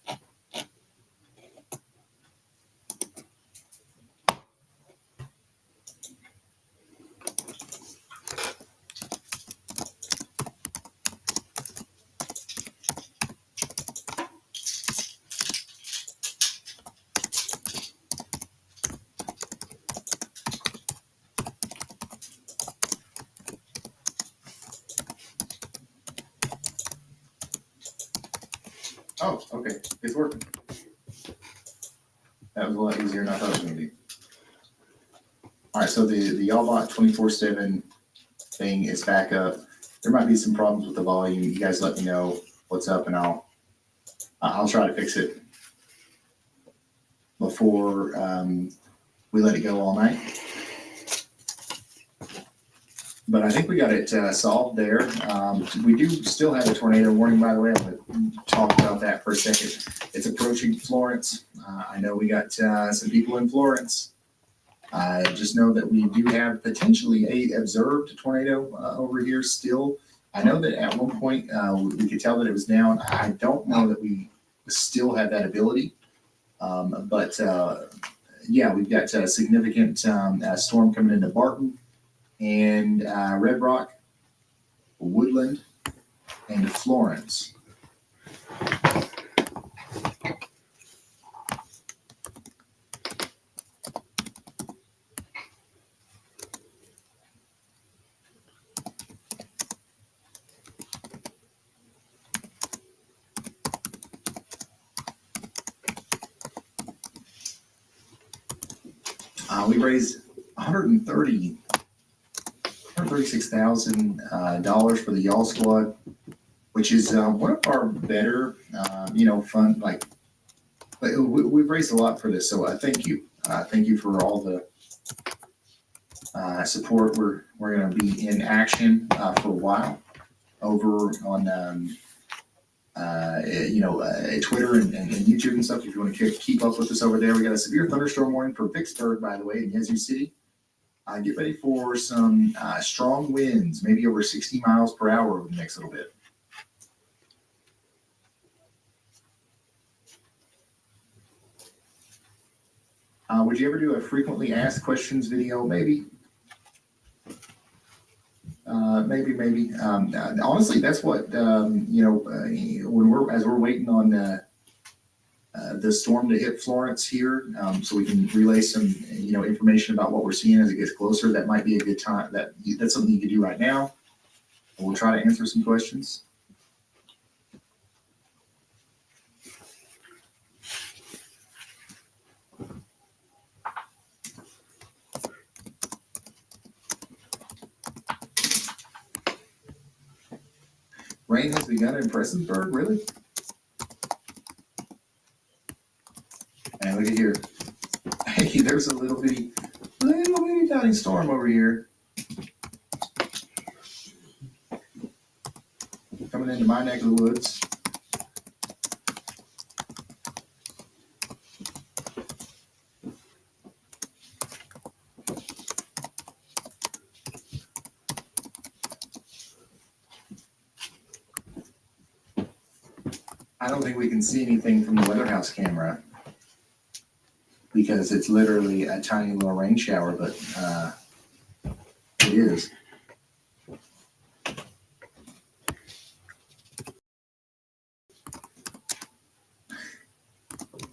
Oh, okay. It's working. That was a lot easier than I thought it was going to be. All right, so the Y'allbot 24/7 thing is back up. There might be some problems with the volume. You guys let me know what's up, and I'll try to fix it before we let it go all night. But I think we got it solved there. We do still have a tornado warning, by the way. I'm going to talk about that for a second. It's approaching Florence. I know we got some people in Florence. I just know that we do have potentially a observed tornado over here still. I know that at one point we could tell that it was down. I don't know that we still have that ability. But yeah, we've got a significant storm coming into Barton and Red Rock, Woodland, and Florence. We raised $136,000 for the Y'all Squad, which is one of our better, fun. Like we've raised a lot for this, so thank you. Thank you for all the support. We're going to be in action for a while over on Twitter and YouTube and stuff. If you want to keep up with us over there, we got a severe thunderstorm warning for Vicksburg, by the way, in Yazoo City. Get ready for some strong winds, maybe over 60 miles per hour over the next little bit. Would you ever do a frequently asked questions video? Maybe. Maybe. Honestly, that's what when we're waiting on the storm to hit Florence here, so we can relay some information about what we're seeing as it gets closer. That might be a good time. That's something you could do right now. We'll try to answer some questions. Rain has begun in Prestonsburg, really? And look at here. Hey, there's a little bitty tiny storm over here. Coming into my neck of the woods. I don't think we can see anything from the weather house camera because it's literally a tiny little rain shower, but it is.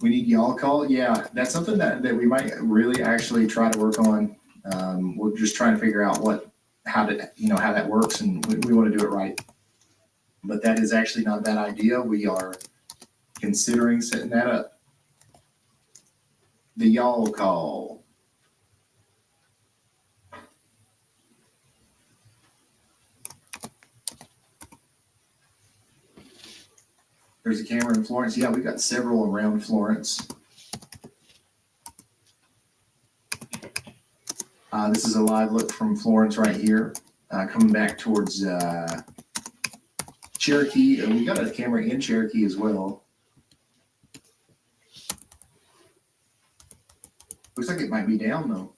We need y'all call. Yeah, that's something that we might really actually try to work on. We're just trying to figure out how that works, and we want to do it right. But that is actually not a bad idea. We are considering setting that up. The y'all call. There's a camera in Florence. Yeah, we've got several around Florence. This is a live look from Florence right here, coming back towards Cherokee. We got a camera in Cherokee as well. Looks like it might be down though.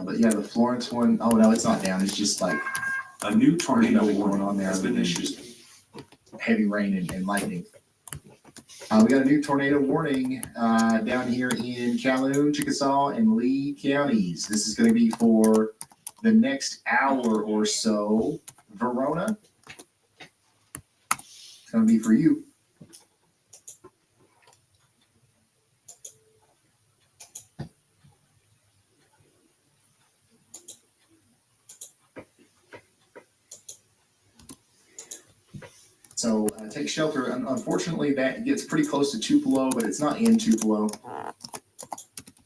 But yeah, the Florence one, oh no, it's not down. It's just like
A new tornado
going
warning
on there
has been
other than
issued.
just heavy rain and lightning. We got a new tornado warning down here in Calhoun, Chickasaw, and Lee counties. This is going to be for the next hour or so. Verona, it's going to be for you. So take shelter. Unfortunately, that gets pretty close to Tupelo, but it's not in Tupelo.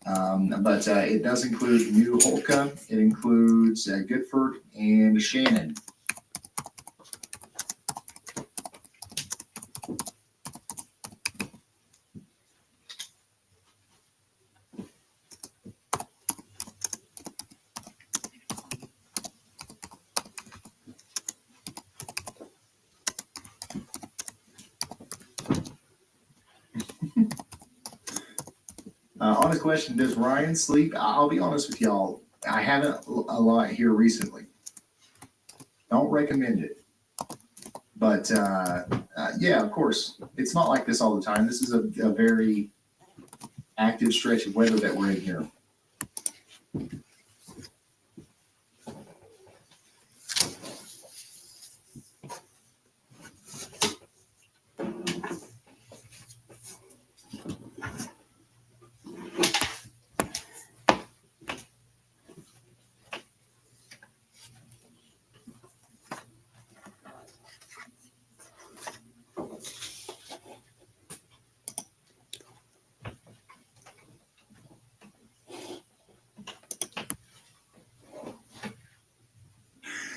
But it does include New Holka. It includes Goodford and Shannon. Honest question, does Ryan sleep? I'll be honest with y'all. I haven't a lot here recently. Don't recommend it. But yeah, of course, it's not like this all the time. This is a very active stretch of weather that we're in here.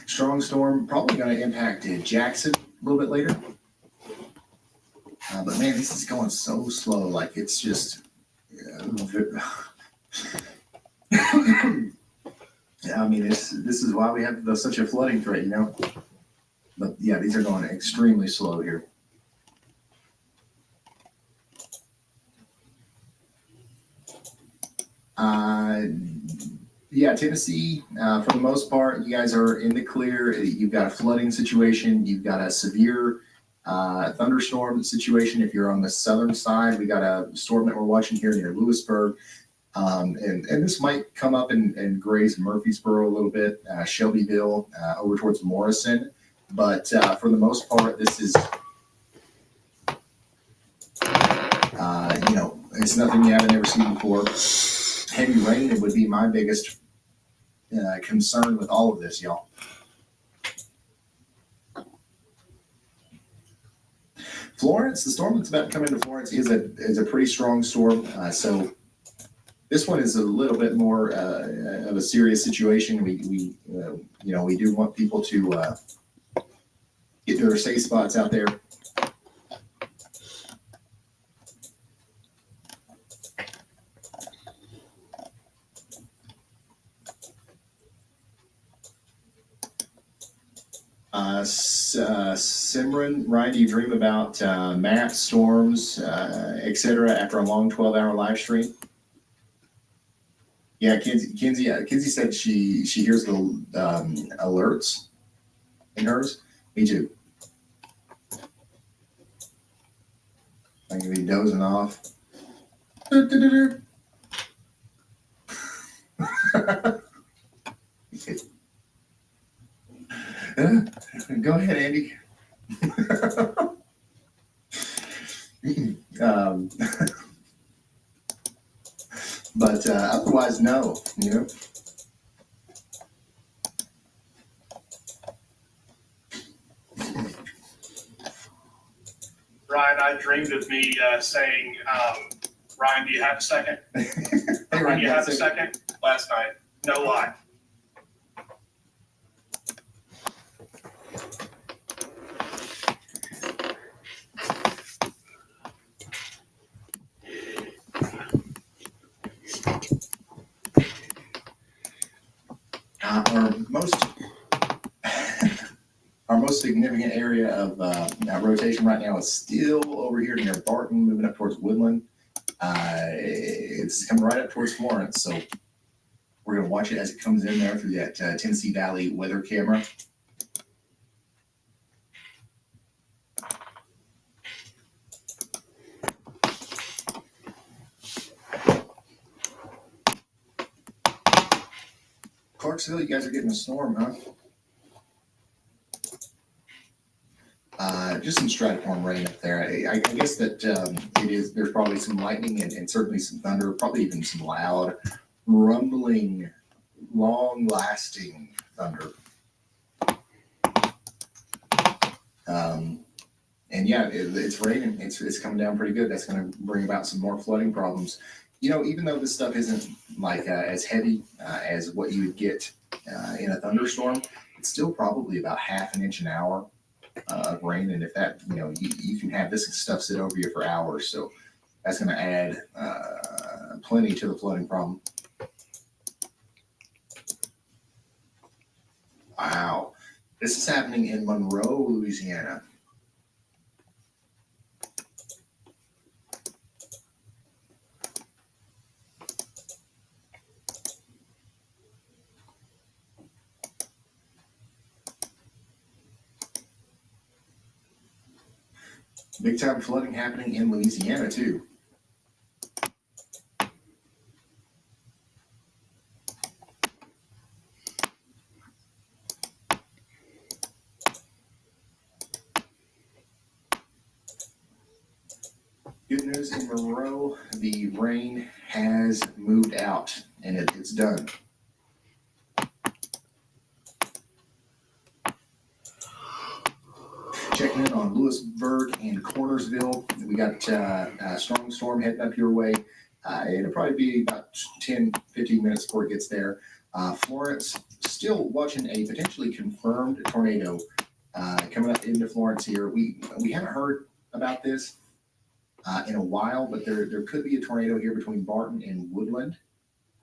Strong storm, probably going to impact Jackson a little bit later. But man, this is going so slow. Like it's just. Yeah, I mean, this is why we have such a flooding threat, you know. But yeah, these are going extremely slow here. Yeah, Tennessee, for the most part, you guys are in the clear. You've got a flooding situation. You've got a severe thunderstorm situation. If you're on the southern side, we got a storm that we're watching here near Lewisburg. And this might come up and graze Murfreesboro a little bit, Shelbyville, over towards Morrison. But for the most part, this is, you know, it's nothing you haven't ever seen before. Heavy rain, it would be my biggest concern with all of this, y'all. Florence, the storm that's about to come into Florence is a pretty strong storm. So this one is a little bit more of a serious situation. We you know, we do want people to get to their safe spots out there. Simran, Ryan, do you dream about maps, storms, etc. after a long 12-hour live stream? Yeah, Kinsey said she hears the alerts in hers. Me too. I'm gonna be dozing off. Do-do-do-do. Go ahead, Andy. um, but otherwise, no. You know.
Ryan, I dreamed of me saying, Ryan, do you have a second?
Hey,
Ryan,
Ryan,
do you have a second? Last night. No lie.
Our most our most significant area of rotation right now is still over here near Barton, moving up towards Woodland. It's coming right up towards Florence, so we're going to watch it as it comes in there through that Tennessee Valley weather camera. Clarksville, you guys are getting a storm, huh? Just some stratiform rain up there. I guess that it is. There's probably some lightning and certainly some thunder, probably even some loud, rumbling, long-lasting thunder. And yeah, it's raining. It's coming down pretty good. That's going to bring about some more flooding problems. You know, even though this stuff isn't like as heavy as what you would get in a thunderstorm, it's still probably about half an inch an hour of rain. And if that, you know, you can have this stuff sit over you for hours. So that's going to add plenty to the flooding problem. Wow. This is happening in Monroe, Louisiana. Big time flooding happening in Louisiana too. Good news in Monroe, the rain has moved out and it's done. Checking in on Lewisburg and Cornersville. We got a strong storm heading up your way. It'll probably be about 10-15 minutes before it gets there. Florence, still watching a potentially confirmed tornado coming up into Florence here. We haven't heard about this in a while, but there could be a tornado here between Barton and Woodland.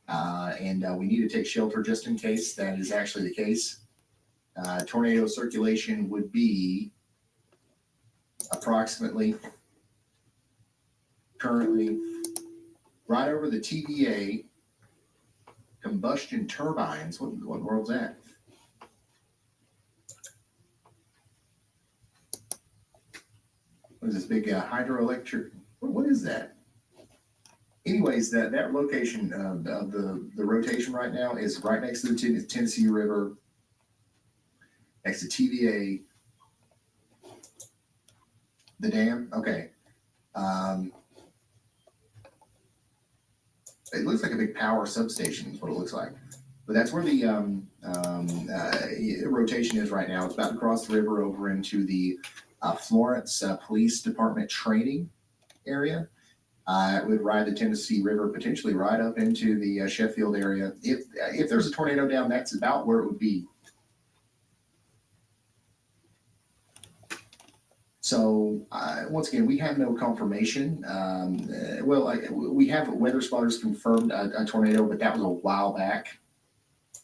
And we need to take shelter just in case that is actually the case. Tornado circulation would be approximately currently right over the TVA combustion turbines. What world's that? What is this big hydroelectric? What is that? Anyways, that location of the rotation right now is right next to the Tennessee River, next to TVA. The dam? Okay. It looks like a big power substation is what it looks like. But that's where the rotation is right now. It's about to cross the river over into the Florence Police Department training area. It would ride the Tennessee River, potentially right up into the Sheffield area. If there's a tornado down, that's about where it would be. So once again, we have no confirmation. We have weather spotters confirmed a tornado, but that was a while back.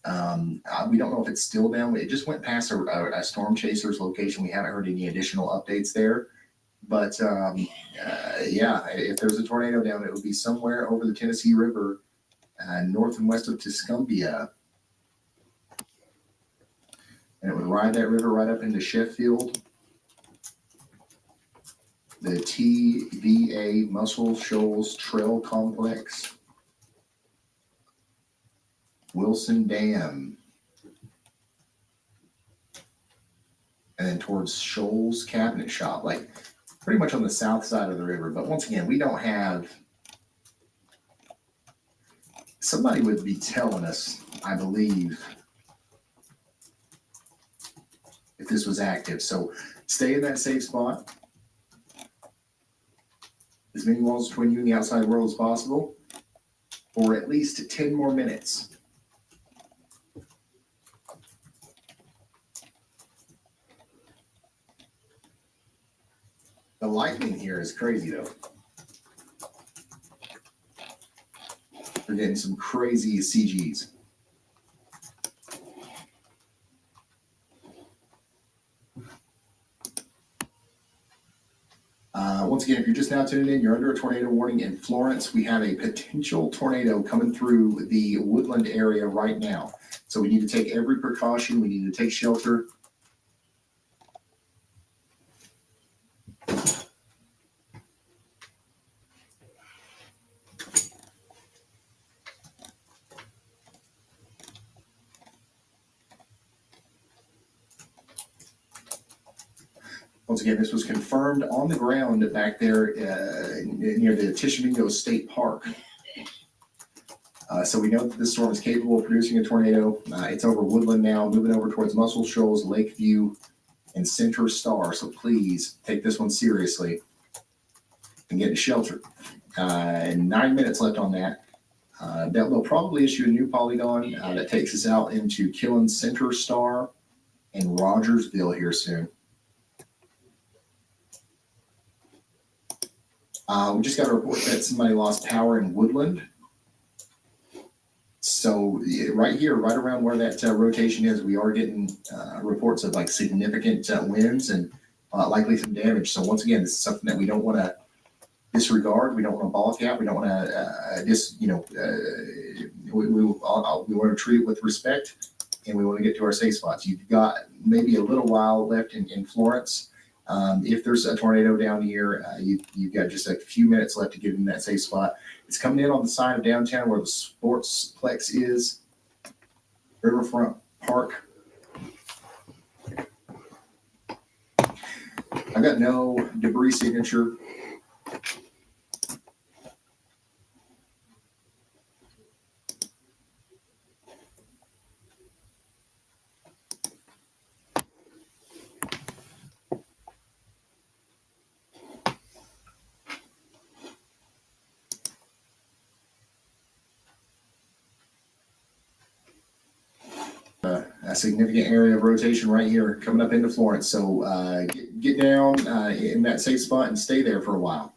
We don't know if it's still down. It just went past a storm chaser's location. We haven't heard any additional updates there. But yeah, if there's a tornado down, it would be somewhere over the Tennessee River, north and west of Tuscumbia. And it would ride that river right up into Sheffield. the TVA Muscle Shoals Trail Complex, Wilson Dam, and then towards Shoals Cabinet Shop, like pretty much on the south side of the river. But once again, we don't have, somebody would be telling us, I believe, if this was active. So stay in that safe spot. As many walls between you and the outside world as possible for at least 10 more minutes. The lightning here is crazy though. We're getting some crazy CGs. Once again, if you're just now tuning in, you're under a tornado warning in Florence. We have a potential tornado coming through the Woodland area right now. So we need to take every precaution. We need to take shelter. Once again, this was confirmed on the ground back there near the Tishomingo State Park. So we know that this storm is capable of producing a tornado. It's over Woodland now, moving over towards Muscle Shoals, Lakeview, and Center Star. So please take this one seriously and get to shelter. 9 minutes left on that. They'll probably issue a new polygon that takes us out into Killen, Center Star, and Rogersville here soon. We just got a report that somebody lost power in Woodland. So right here, right around where that rotation is, we are getting reports of like significant winds and likely some damage. So once again, this is something that we don't want to disregard. We don't want to balk at. We don't want to we want to treat it with respect, and we want to get to our safe spots. You've got maybe a little while left in Florence. If there's a tornado down here, you've got just a few minutes left to get in that safe spot. It's coming in on the side of downtown where the Sportsplex is, Riverfront Park. I've got no debris signature. A significant area of rotation right here coming up into Florence. So get down in that safe spot and stay there for a while.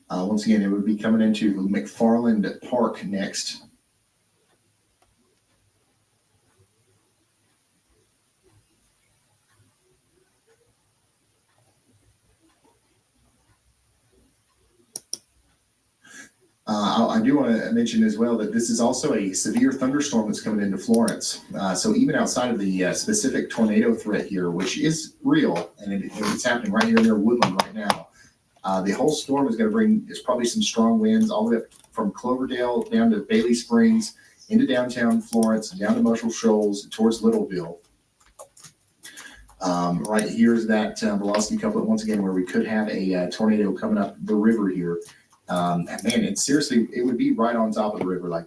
Once again, it would be coming into McFarland Park next. I do want to mention as well that this is also a severe thunderstorm that's coming into Florence. So even outside of the specific tornado threat here, which is real, and it's happening right here near Woodland right now, the whole storm is going to bring, there's probably some strong winds all the way up from Cloverdale down to Bailey Springs, into downtown Florence, down to Muscle Shoals, towards Littleville. Right here's that velocity couplet once again where we could have a tornado coming up the river here. Man, it's seriously, it would be right on top of the river. Like,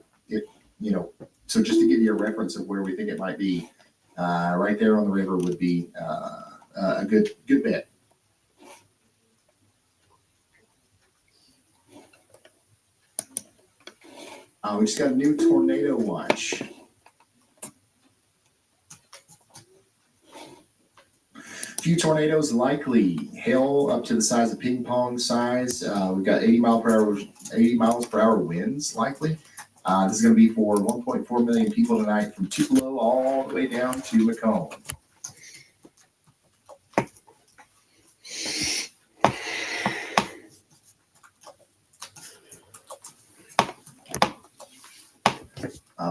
so just to give you a reference of where we think it might be, right there on the river would be a good bet. We just got a new tornado watch. Few tornadoes likely, hail up to the size of ping pong size. We've got 80 miles per hour winds likely. This is going to be for 1.4 million people tonight from Tupelo all the way down to Macomb.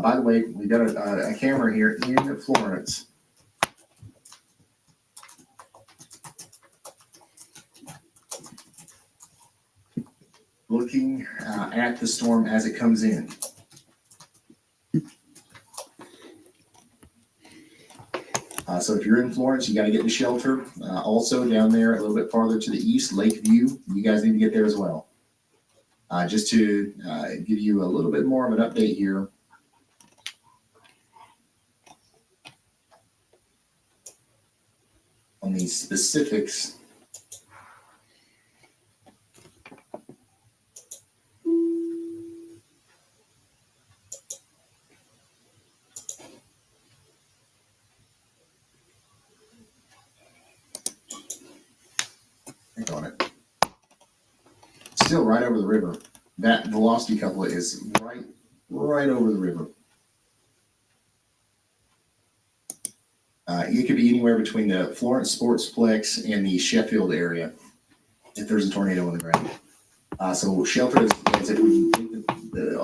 By the way, we got a camera here in Florence. Looking at the storm as it comes in. So if you're in Florence, you got to get to shelter. Also down there a little bit farther to the east, Lakeview, you guys need to get there as well. Just to give you a little bit more of an update here. On these specifics. On it. Still right over the river. That velocity couplet is right over the river. It could be anywhere between the Florence Sportsplex and the Sheffield area if there's a tornado on the ground. So shelter is as if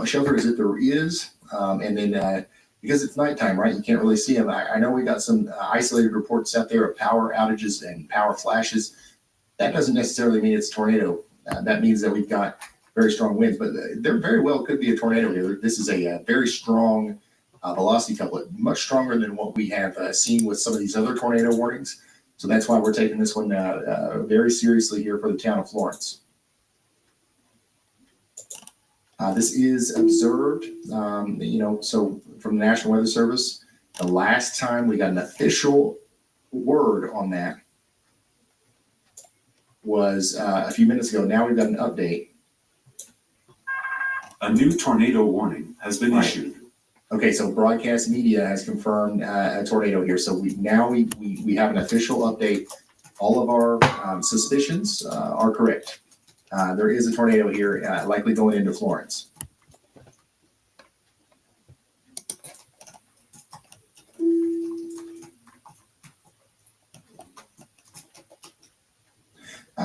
shelter as if there is, and then because it's nighttime, right? You can't really see them. I know we got some isolated reports out there of power outages and power flashes. That doesn't necessarily mean it's a tornado. That means that we've got very strong winds, but there very well could be a tornado here. This is a very strong velocity couplet, much stronger than what we have seen with some of these other tornado warnings. So that's why we're taking this one very seriously here for the town of Florence. This is observed, so from the National Weather Service, the last time we got an official word on that was a few minutes ago. Now we've got an update.
A new tornado warning has been issued.
Okay, so broadcast media has confirmed a tornado here. So we have an official update. All of our suspicions are correct. There is a tornado here, likely going into Florence.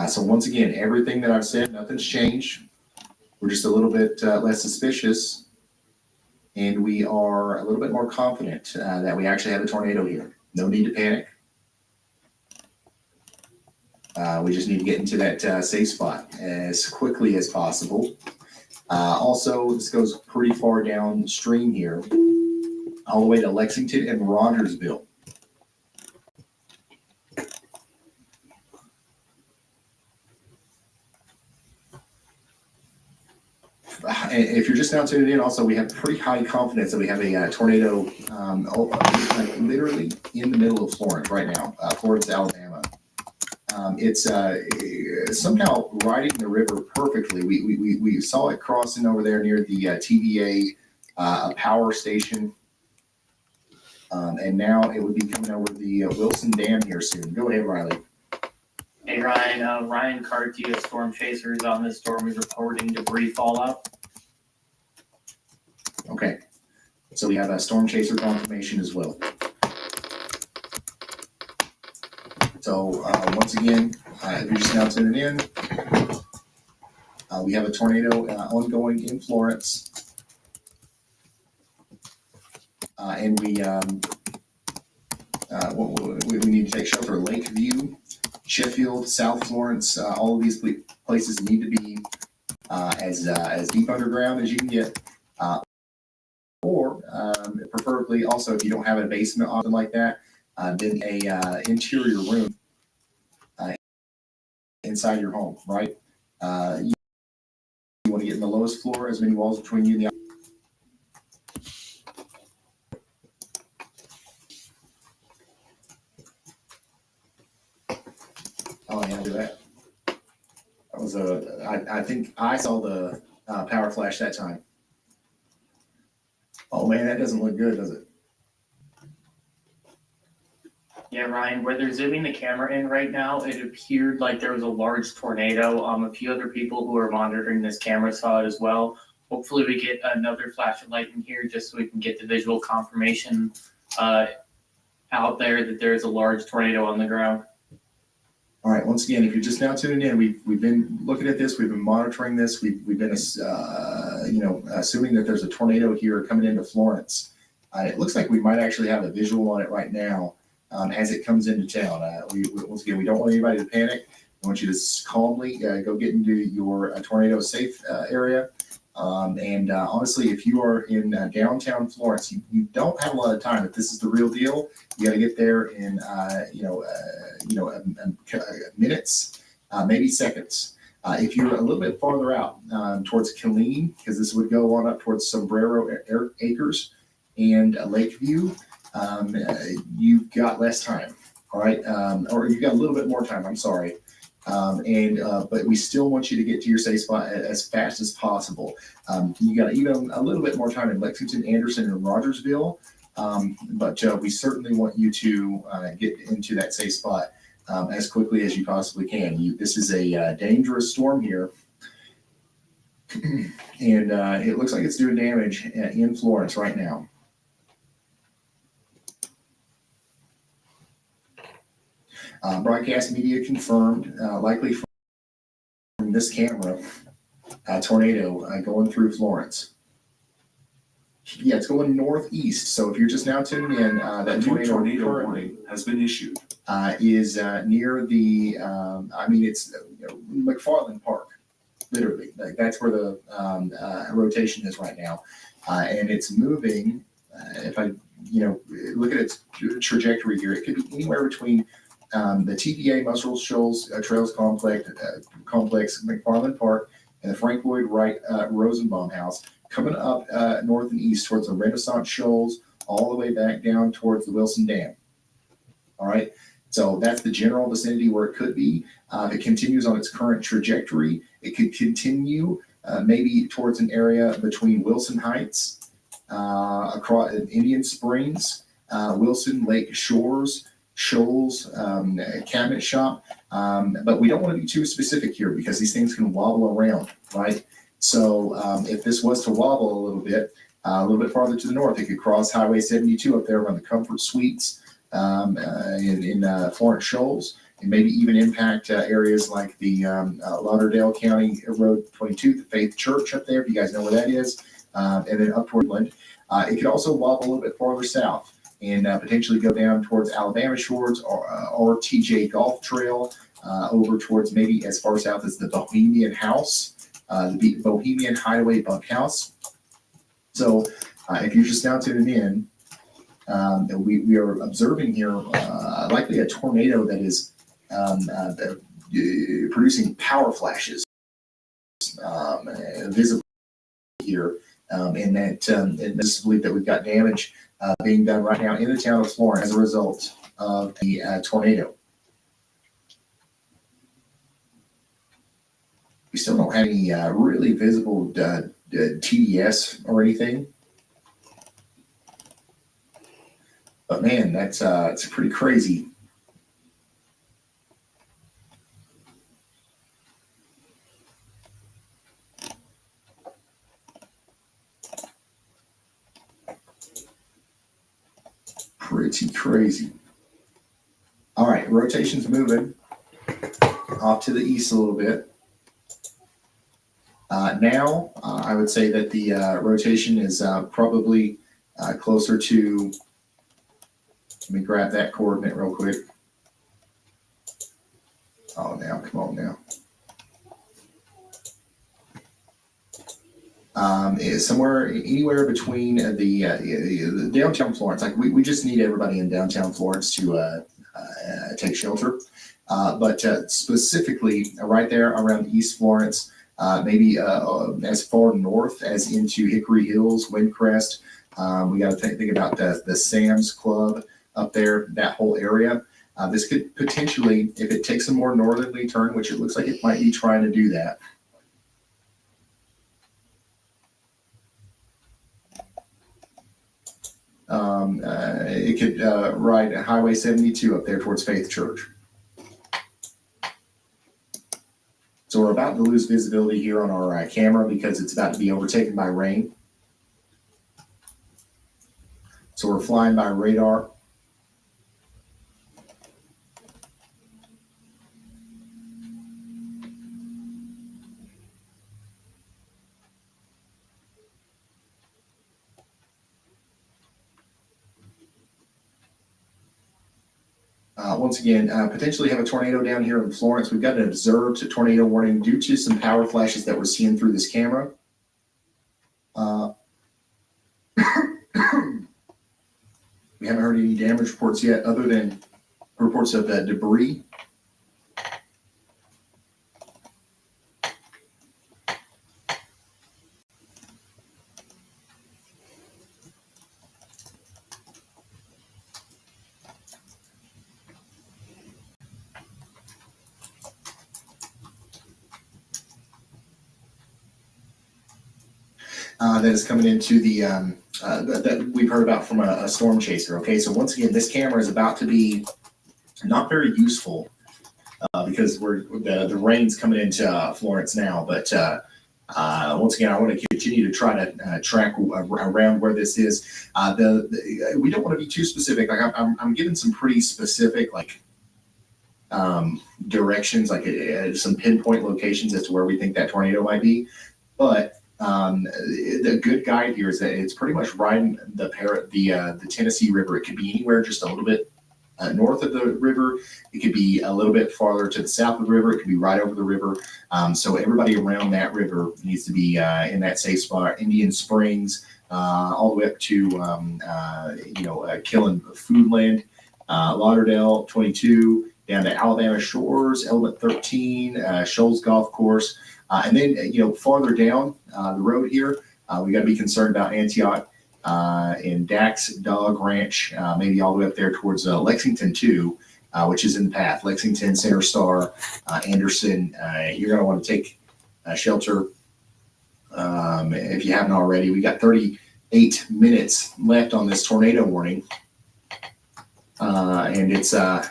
So once again, everything that I've said, nothing's changed. We're just a little bit less suspicious, and we are a little bit more confident that we actually have a tornado here. No need to panic. We just need to get into that safe spot as quickly as possible. Also, this goes pretty far downstream here, all the way to Lexington and Rogersville. If you're just now tuning in, also, we have pretty high confidence that we have a tornado like literally in the middle of Florence right now, Florence, Alabama. It's somehow riding the river perfectly. We saw it crossing over there near the TVA power station. And now it would be coming over the Wilson Dam here soon. Go ahead, Riley.
Hey, Ryan. Ryan Cartier, Storm Chasers on this storm is reporting debris fallout.
Okay. So we have a storm chaser confirmation as well. So once again, if you're just now tuning in, we have a tornado ongoing in Florence. And we need to take shelter. Lakeview, Sheffield, South Florence, all of these places need to be as deep underground as you can get. Or preferably also, if you don't have a basement or something like that, then a interior room inside your home, right? You want to get in the lowest floor, as many walls between you and the Oh, yeah, do that. That was I think I saw the power flash that time. Oh man, that doesn't look good, does it?
Yeah, Ryan, where they're zooming the camera in right now, it appeared like there was a large tornado. A few other people who are monitoring this camera saw it as well. Hopefully we get another flash of light in here just so we can get the visual confirmation out there that there's a large tornado on the ground.
All right, once again, if you're just now tuning in, we've been looking at this, we've been monitoring this, we've been assuming that there's a tornado here coming into Florence. It looks like we might actually have a visual on it right now as it comes into town. Once again, we don't want anybody to panic. I want you to calmly go get into your tornado safe area. Honestly, if you are in downtown Florence, you don't have a lot of time. If this is the real deal, you got to get there in minutes, maybe seconds. If you're a little bit farther out towards Killeen, because this would go on up towards Sombrero Acres and Lakeview, you've got less time. All right, or you've got a little bit more time. I'm sorry. But we still want you to get to your safe spot as fast as possible. You got even a little bit more time in Lexington, Anderson, and Rogersville, but we certainly want you to get into that safe spot as quickly as you possibly can. This is a dangerous storm here, and it looks like it's doing damage in Florence right now. Broadcast media confirmed, likely from this camera, tornado going through Florence. Yeah, it's going northeast. So if you're just now tuning in, that tornado
warning has been issued.
Is near the, it's McFarland Park, literally. Like that's where the rotation is right now, and it's moving. If I, look at its trajectory here, it could be anywhere between the TVA Muscle Shoals Trails Complex, McFarland Park, and the Frank Lloyd Wright Rosenbaum House, coming up north and east towards the Renaissance Shoals, all the way back down towards the Wilson Dam. All right, so that's the general vicinity where it could be. If it continues on its current trajectory, it could continue maybe towards an area between Wilson Heights, across Indian Springs, Wilson Lake Shores, Shoals, Cabinet Shop, but we don't want to be too specific here because these things can wobble around, right? So if this was to wobble a little bit farther to the north, it could cross Highway 72 up there around the Comfort Suites in Florence Shoals, and maybe even impact areas like the Lauderdale County Road 22, the Faith Church up there, if you guys know where that is, and then up toward Woodland. It could also wobble a little bit farther south and potentially go down towards Alabama Shores or TJ Golf Trail, over towards maybe as far south as the Bohemian House, the Bohemian Hideaway Bunkhouse. So if you're just now tuning in, we are observing here likely a tornado that is producing power flashes visibly here, and that and this belief that we've got damage being done right now in the town of Florence as a result of the tornado. We still don't have any really visible TDS or anything. But man, that's it's pretty crazy. Pretty crazy. All right, rotation's moving off to the east a little bit. Now, I would say that the rotation is probably closer to, let me grab that coordinate real quick. Oh, now, come on now. Is somewhere, anywhere between the downtown Florence. Like we just need everybody in downtown Florence to take shelter. But specifically right there around East Florence, maybe as far north as into Hickory Hills, Windcrest. We got to think about the Sam's Club up there, that whole area. This could potentially, if it takes a more northerly turn, which it looks like it might be trying to do that. It could ride Highway 72 up there towards Faith Church. So we're about to lose visibility here on our camera because it's about to be overtaken by rain. So we're flying by radar. once again, potentially have a tornado down here in Florence. We've got an observed tornado warning due to some power flashes that we're seeing through this camera. We haven't heard any damage reports yet other than reports of debris. That is coming into the that we've heard about from a storm chaser. Okay, so once again, this camera is about to be not very useful because the rain's coming into Florence now. But once again, I want to continue to try to track around where this is. We don't want to be too specific. Like I'm giving some pretty specific directions, some pinpoint locations as to where we think that tornado might be, but. The good guide here is that it's pretty much riding the Tennessee River. It could be anywhere just a little bit north of the river. It could be a little bit farther to the south of the river. It could be right over the river. So everybody around that river needs to be in that safe spot. Indian Springs, all the way up to Killen Foodland, Lauderdale 22, down to Alabama Shores, Element 13, Shoals Golf Course. And then, farther down the road here, we got to be concerned about Antioch and Dax Dog Ranch, maybe all the way up there towards Lexington too, which is in the path. Lexington, Center Star, Anderson. You're going to want to take shelter if you haven't already. We got 38 minutes left on this tornado warning, and it's on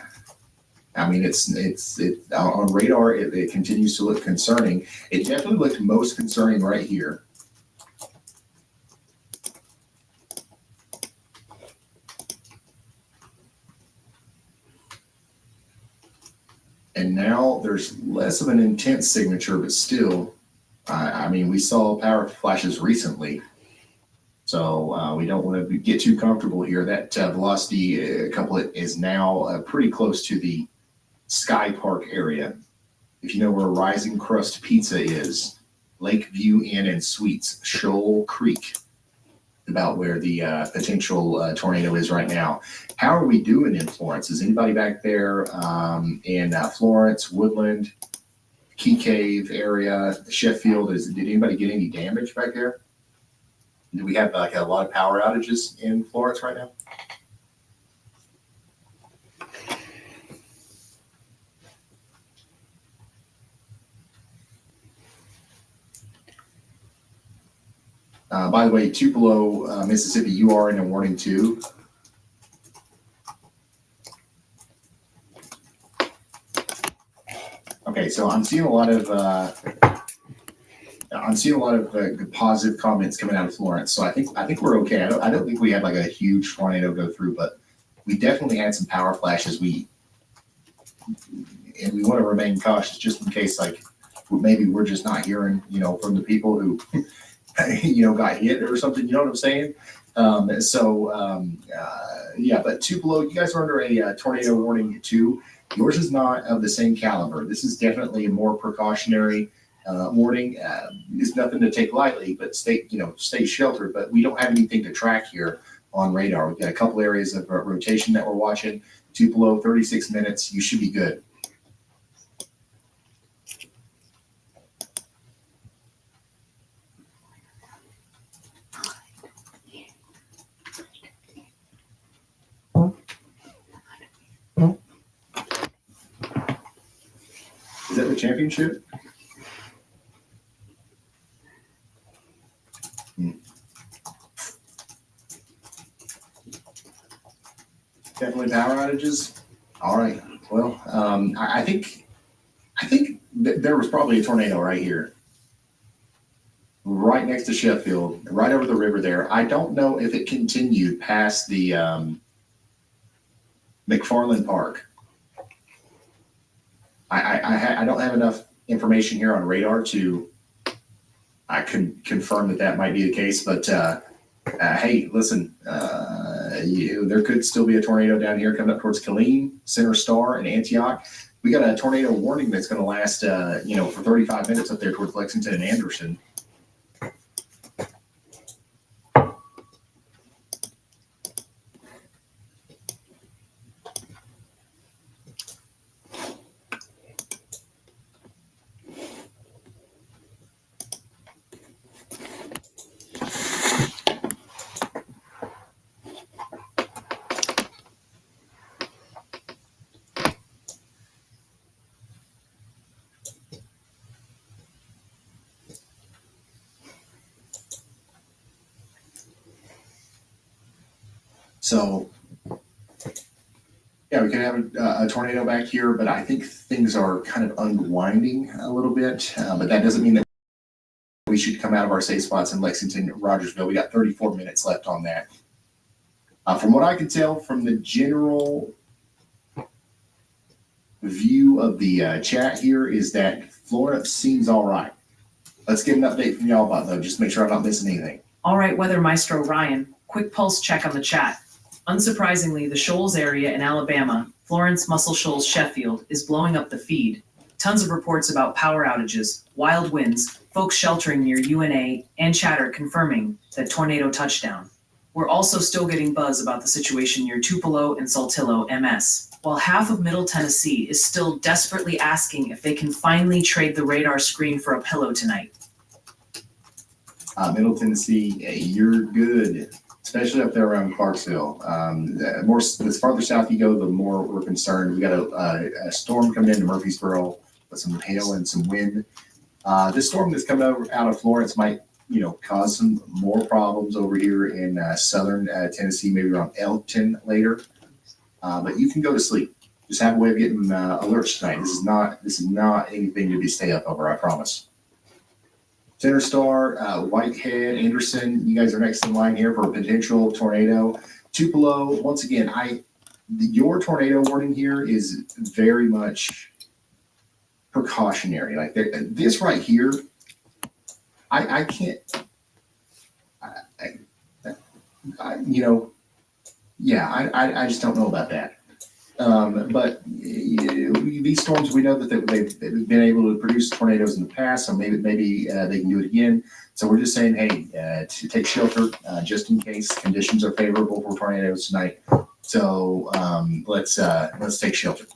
radar. It continues to look concerning. It definitely looked most concerning right here. And now there's less of an intense signature, but still, we saw power flashes recently. So we don't want to get too comfortable here. That velocity couplet is now pretty close to the Sky Park area. If you know where Rising Crust Pizza is, Lakeview Inn and Suites, Shoal Creek, about where the potential tornado is right now. How are we doing in Florence? Is anybody back there in Florence, Woodland, Key Cave area, Sheffield? Did anybody get any damage back there? Do we have a lot of power outages in Florence right now? By the way, Tupelo, Mississippi, you are in a warning too. Okay, so I'm seeing a lot of positive comments coming out of Florence. So I think we're okay. I don't think we had a huge tornado go through, but we definitely had some power flashes. And we want to remain cautious just in case maybe we're just not hearing from the people who got hit or something, you know what I'm saying? But Tupelo, you guys are under a tornado warning too. Yours is not of the same caliber. This is definitely a more precautionary warning. It's nothing to take lightly, but stay sheltered. But we don't have anything to track here on radar. We've got a couple areas of rotation that we're watching. Tupelo, 36 minutes. You should be good. Is that the championship? Definitely power outages. All right. Well, I think there was probably a tornado right here, right next to Sheffield, right over the river there. I don't know if it continued past the McFarland Park. I don't have enough information here on radar to I can confirm that might be the case, but hey, listen, there could still be a tornado down here coming up towards Killeen, Center Star, and Antioch. We got a tornado warning that's going to last, for 35 minutes up there towards Lexington and Anderson. So, yeah, we could have a tornado back here, but I think things are kind of unwinding a little bit. But that doesn't mean that we should come out of our safe spots in Lexington, Rogersville. We got 34 minutes left on that. From what I can tell from the general view of the chat here is that Florence seems all right. Let's get an update from y'all about though, just to make sure I'm not missing anything.
All right, Weather Maestro Ryan, quick pulse check on the chat. Unsurprisingly, the Shoals area in Alabama, Florence, Muscle Shoals, Sheffield, is blowing up the feed. Tons of reports about power outages, wild winds, folks sheltering near UNA, and chatter confirming that tornado touchdown. We're also still getting buzz about the situation near Tupelo and Saltillo, MS, while half of Middle Tennessee is still desperately asking if they can finally trade the radar screen for a pillow tonight.
Middle Tennessee, you're good. Especially up there around Clarksville. The farther south you go, the more we're concerned. We got a storm coming into Murfreesboro with some hail and some wind. This storm that's coming out of Florence might, cause some more problems over here in southern Tennessee, maybe around Elkton later. But you can go to sleep. Just have a way of getting alerts tonight. This is not anything to be stay up over, I promise. Center Star, Whitehead, Anderson, you guys are next in line here for a potential tornado. Tupelo, once again, your tornado warning here is very much precautionary. Like this right here, I can't, I just don't know about that. But these storms, we know that they've been able to produce tornadoes in the past, so maybe they can do it again. So we're just saying, hey, to take shelter just in case conditions are favorable for tornadoes tonight. So let's take shelter.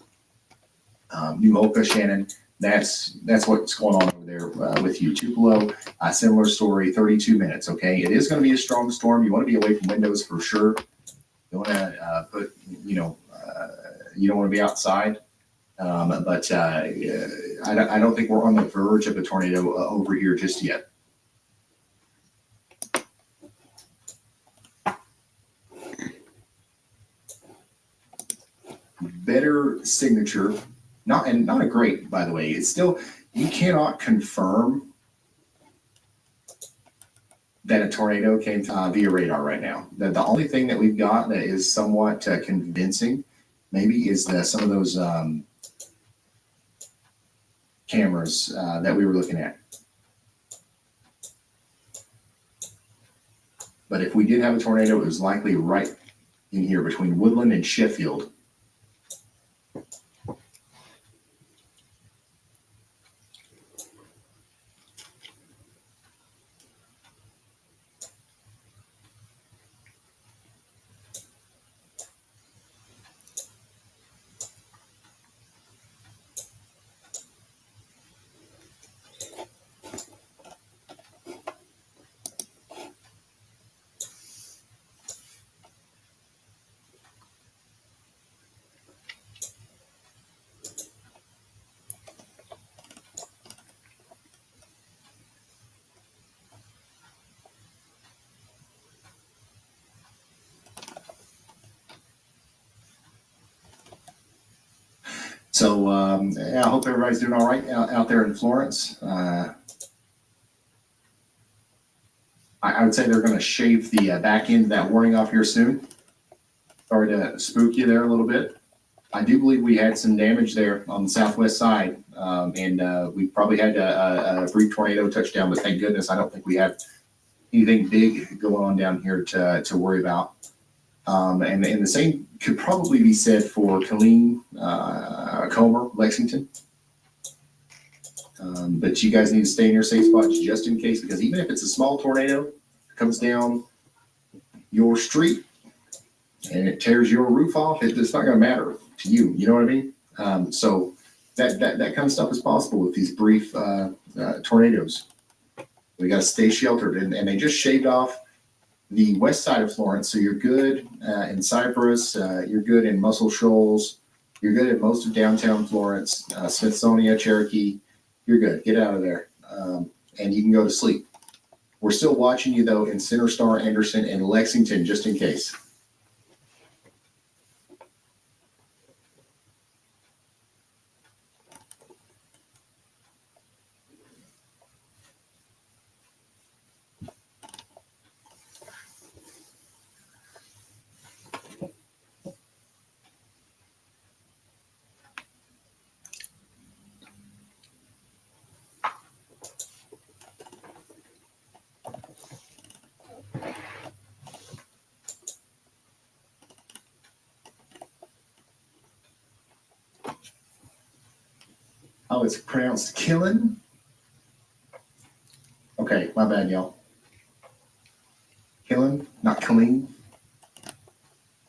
New Oka, Shannon, that's what's going on over there with you. Tupelo, similar story, 32 minutes. Okay, it is going to be a strong storm. You want to be away from windows for sure. You want to you don't want to be outside, but I don't think we're on the verge of a tornado over here just yet. Better signature, not a great, by the way. It's still, you cannot confirm that a tornado came via radar right now. The only thing that we've got that is somewhat convincing maybe is some of those cameras that we were looking at. But if we did have a tornado, it was likely right in here between Woodland and Sheffield. So I hope everybody's doing all right out there in Florence. I would say they're going to shave the back end of that warning off here soon. Sorry to spook you there a little bit. I do believe we had some damage there on the southwest side, and we probably had a brief tornado touchdown, but thank goodness I don't think we have anything big going on down here to worry about. And the same could probably be said for Killeen, Comer, Lexington. But you guys need to stay in your safe spots just in case, because even if it's a small tornado that comes down your street and it tears your roof off, it's not going to matter to you. You know what I mean? So that kind of stuff is possible with these brief tornadoes. We got to stay sheltered, and they just shaved off the west side of Florence, so you're good in Cypress, you're good in Muscle Shoals, you're good at most of downtown Florence, Smithsonian, Cherokee. You're good. Get out of there, and you can go to sleep. We're still watching you though in Center Star, Anderson, and Lexington, just in case. Oh, it's pronounced Killen? Okay, my bad, y'all. Killen, not Killeen.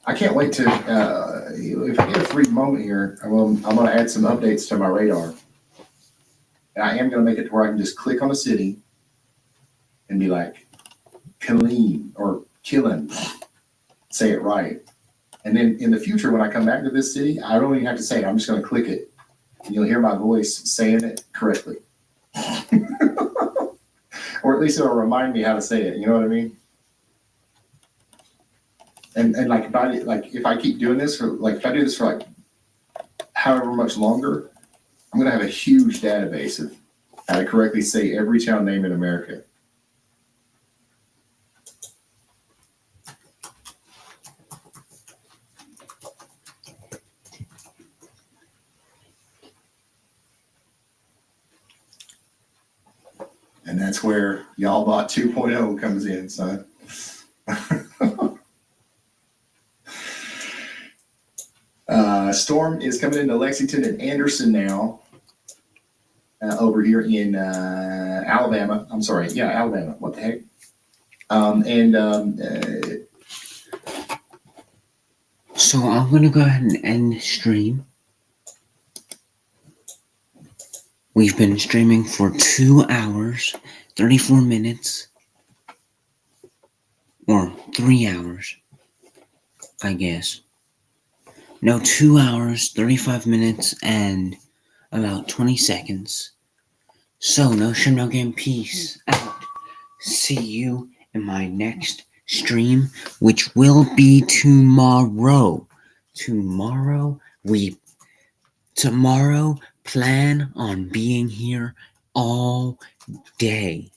I can't wait to, if I get a free moment here, I'm going to add some updates to my radar. And I am going to make it to where I can just click on a city and be like, Killeen or Killen, say it right. And then in the future, when I come back to this city, I don't even have to say it. I'm just going to click it. And you'll hear my voice saying it correctly. Or at least it'll remind me how to say it. You know what I mean? And like if I keep doing this if I do this for however much longer, I'm gonna have a huge database of how to correctly say every town name in America. And that's where y'all bought 2.0 comes in, son. Storm is coming into Lexington and Anderson now. Over here in Alabama. I'm sorry. Yeah, Alabama. What the heck?
So I'm going to go ahead and end the stream. We've been streaming for 2 hours, 34 minutes, or 3 hours, I guess. No, 2 hours, 35 minutes, and about 20 seconds. So, no shame, no game, peace out. See you in my next stream, which will be tomorrow. Tomorrow, plan on being here all day,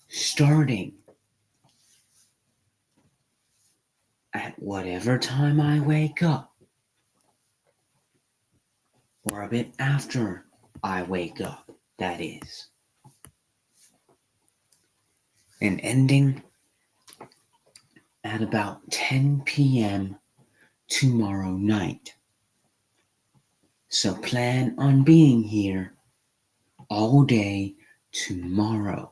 starting at whatever time I wake up, or a bit after I wake up, that is, and ending at about 10 p.m. tomorrow night. So plan on being here all day tomorrow.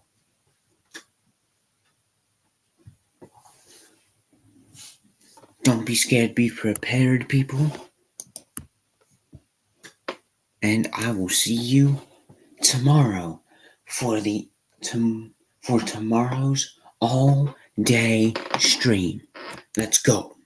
Don't be scared, be prepared, people. And I will see you tomorrow for tomorrow's all day stream. Let's go.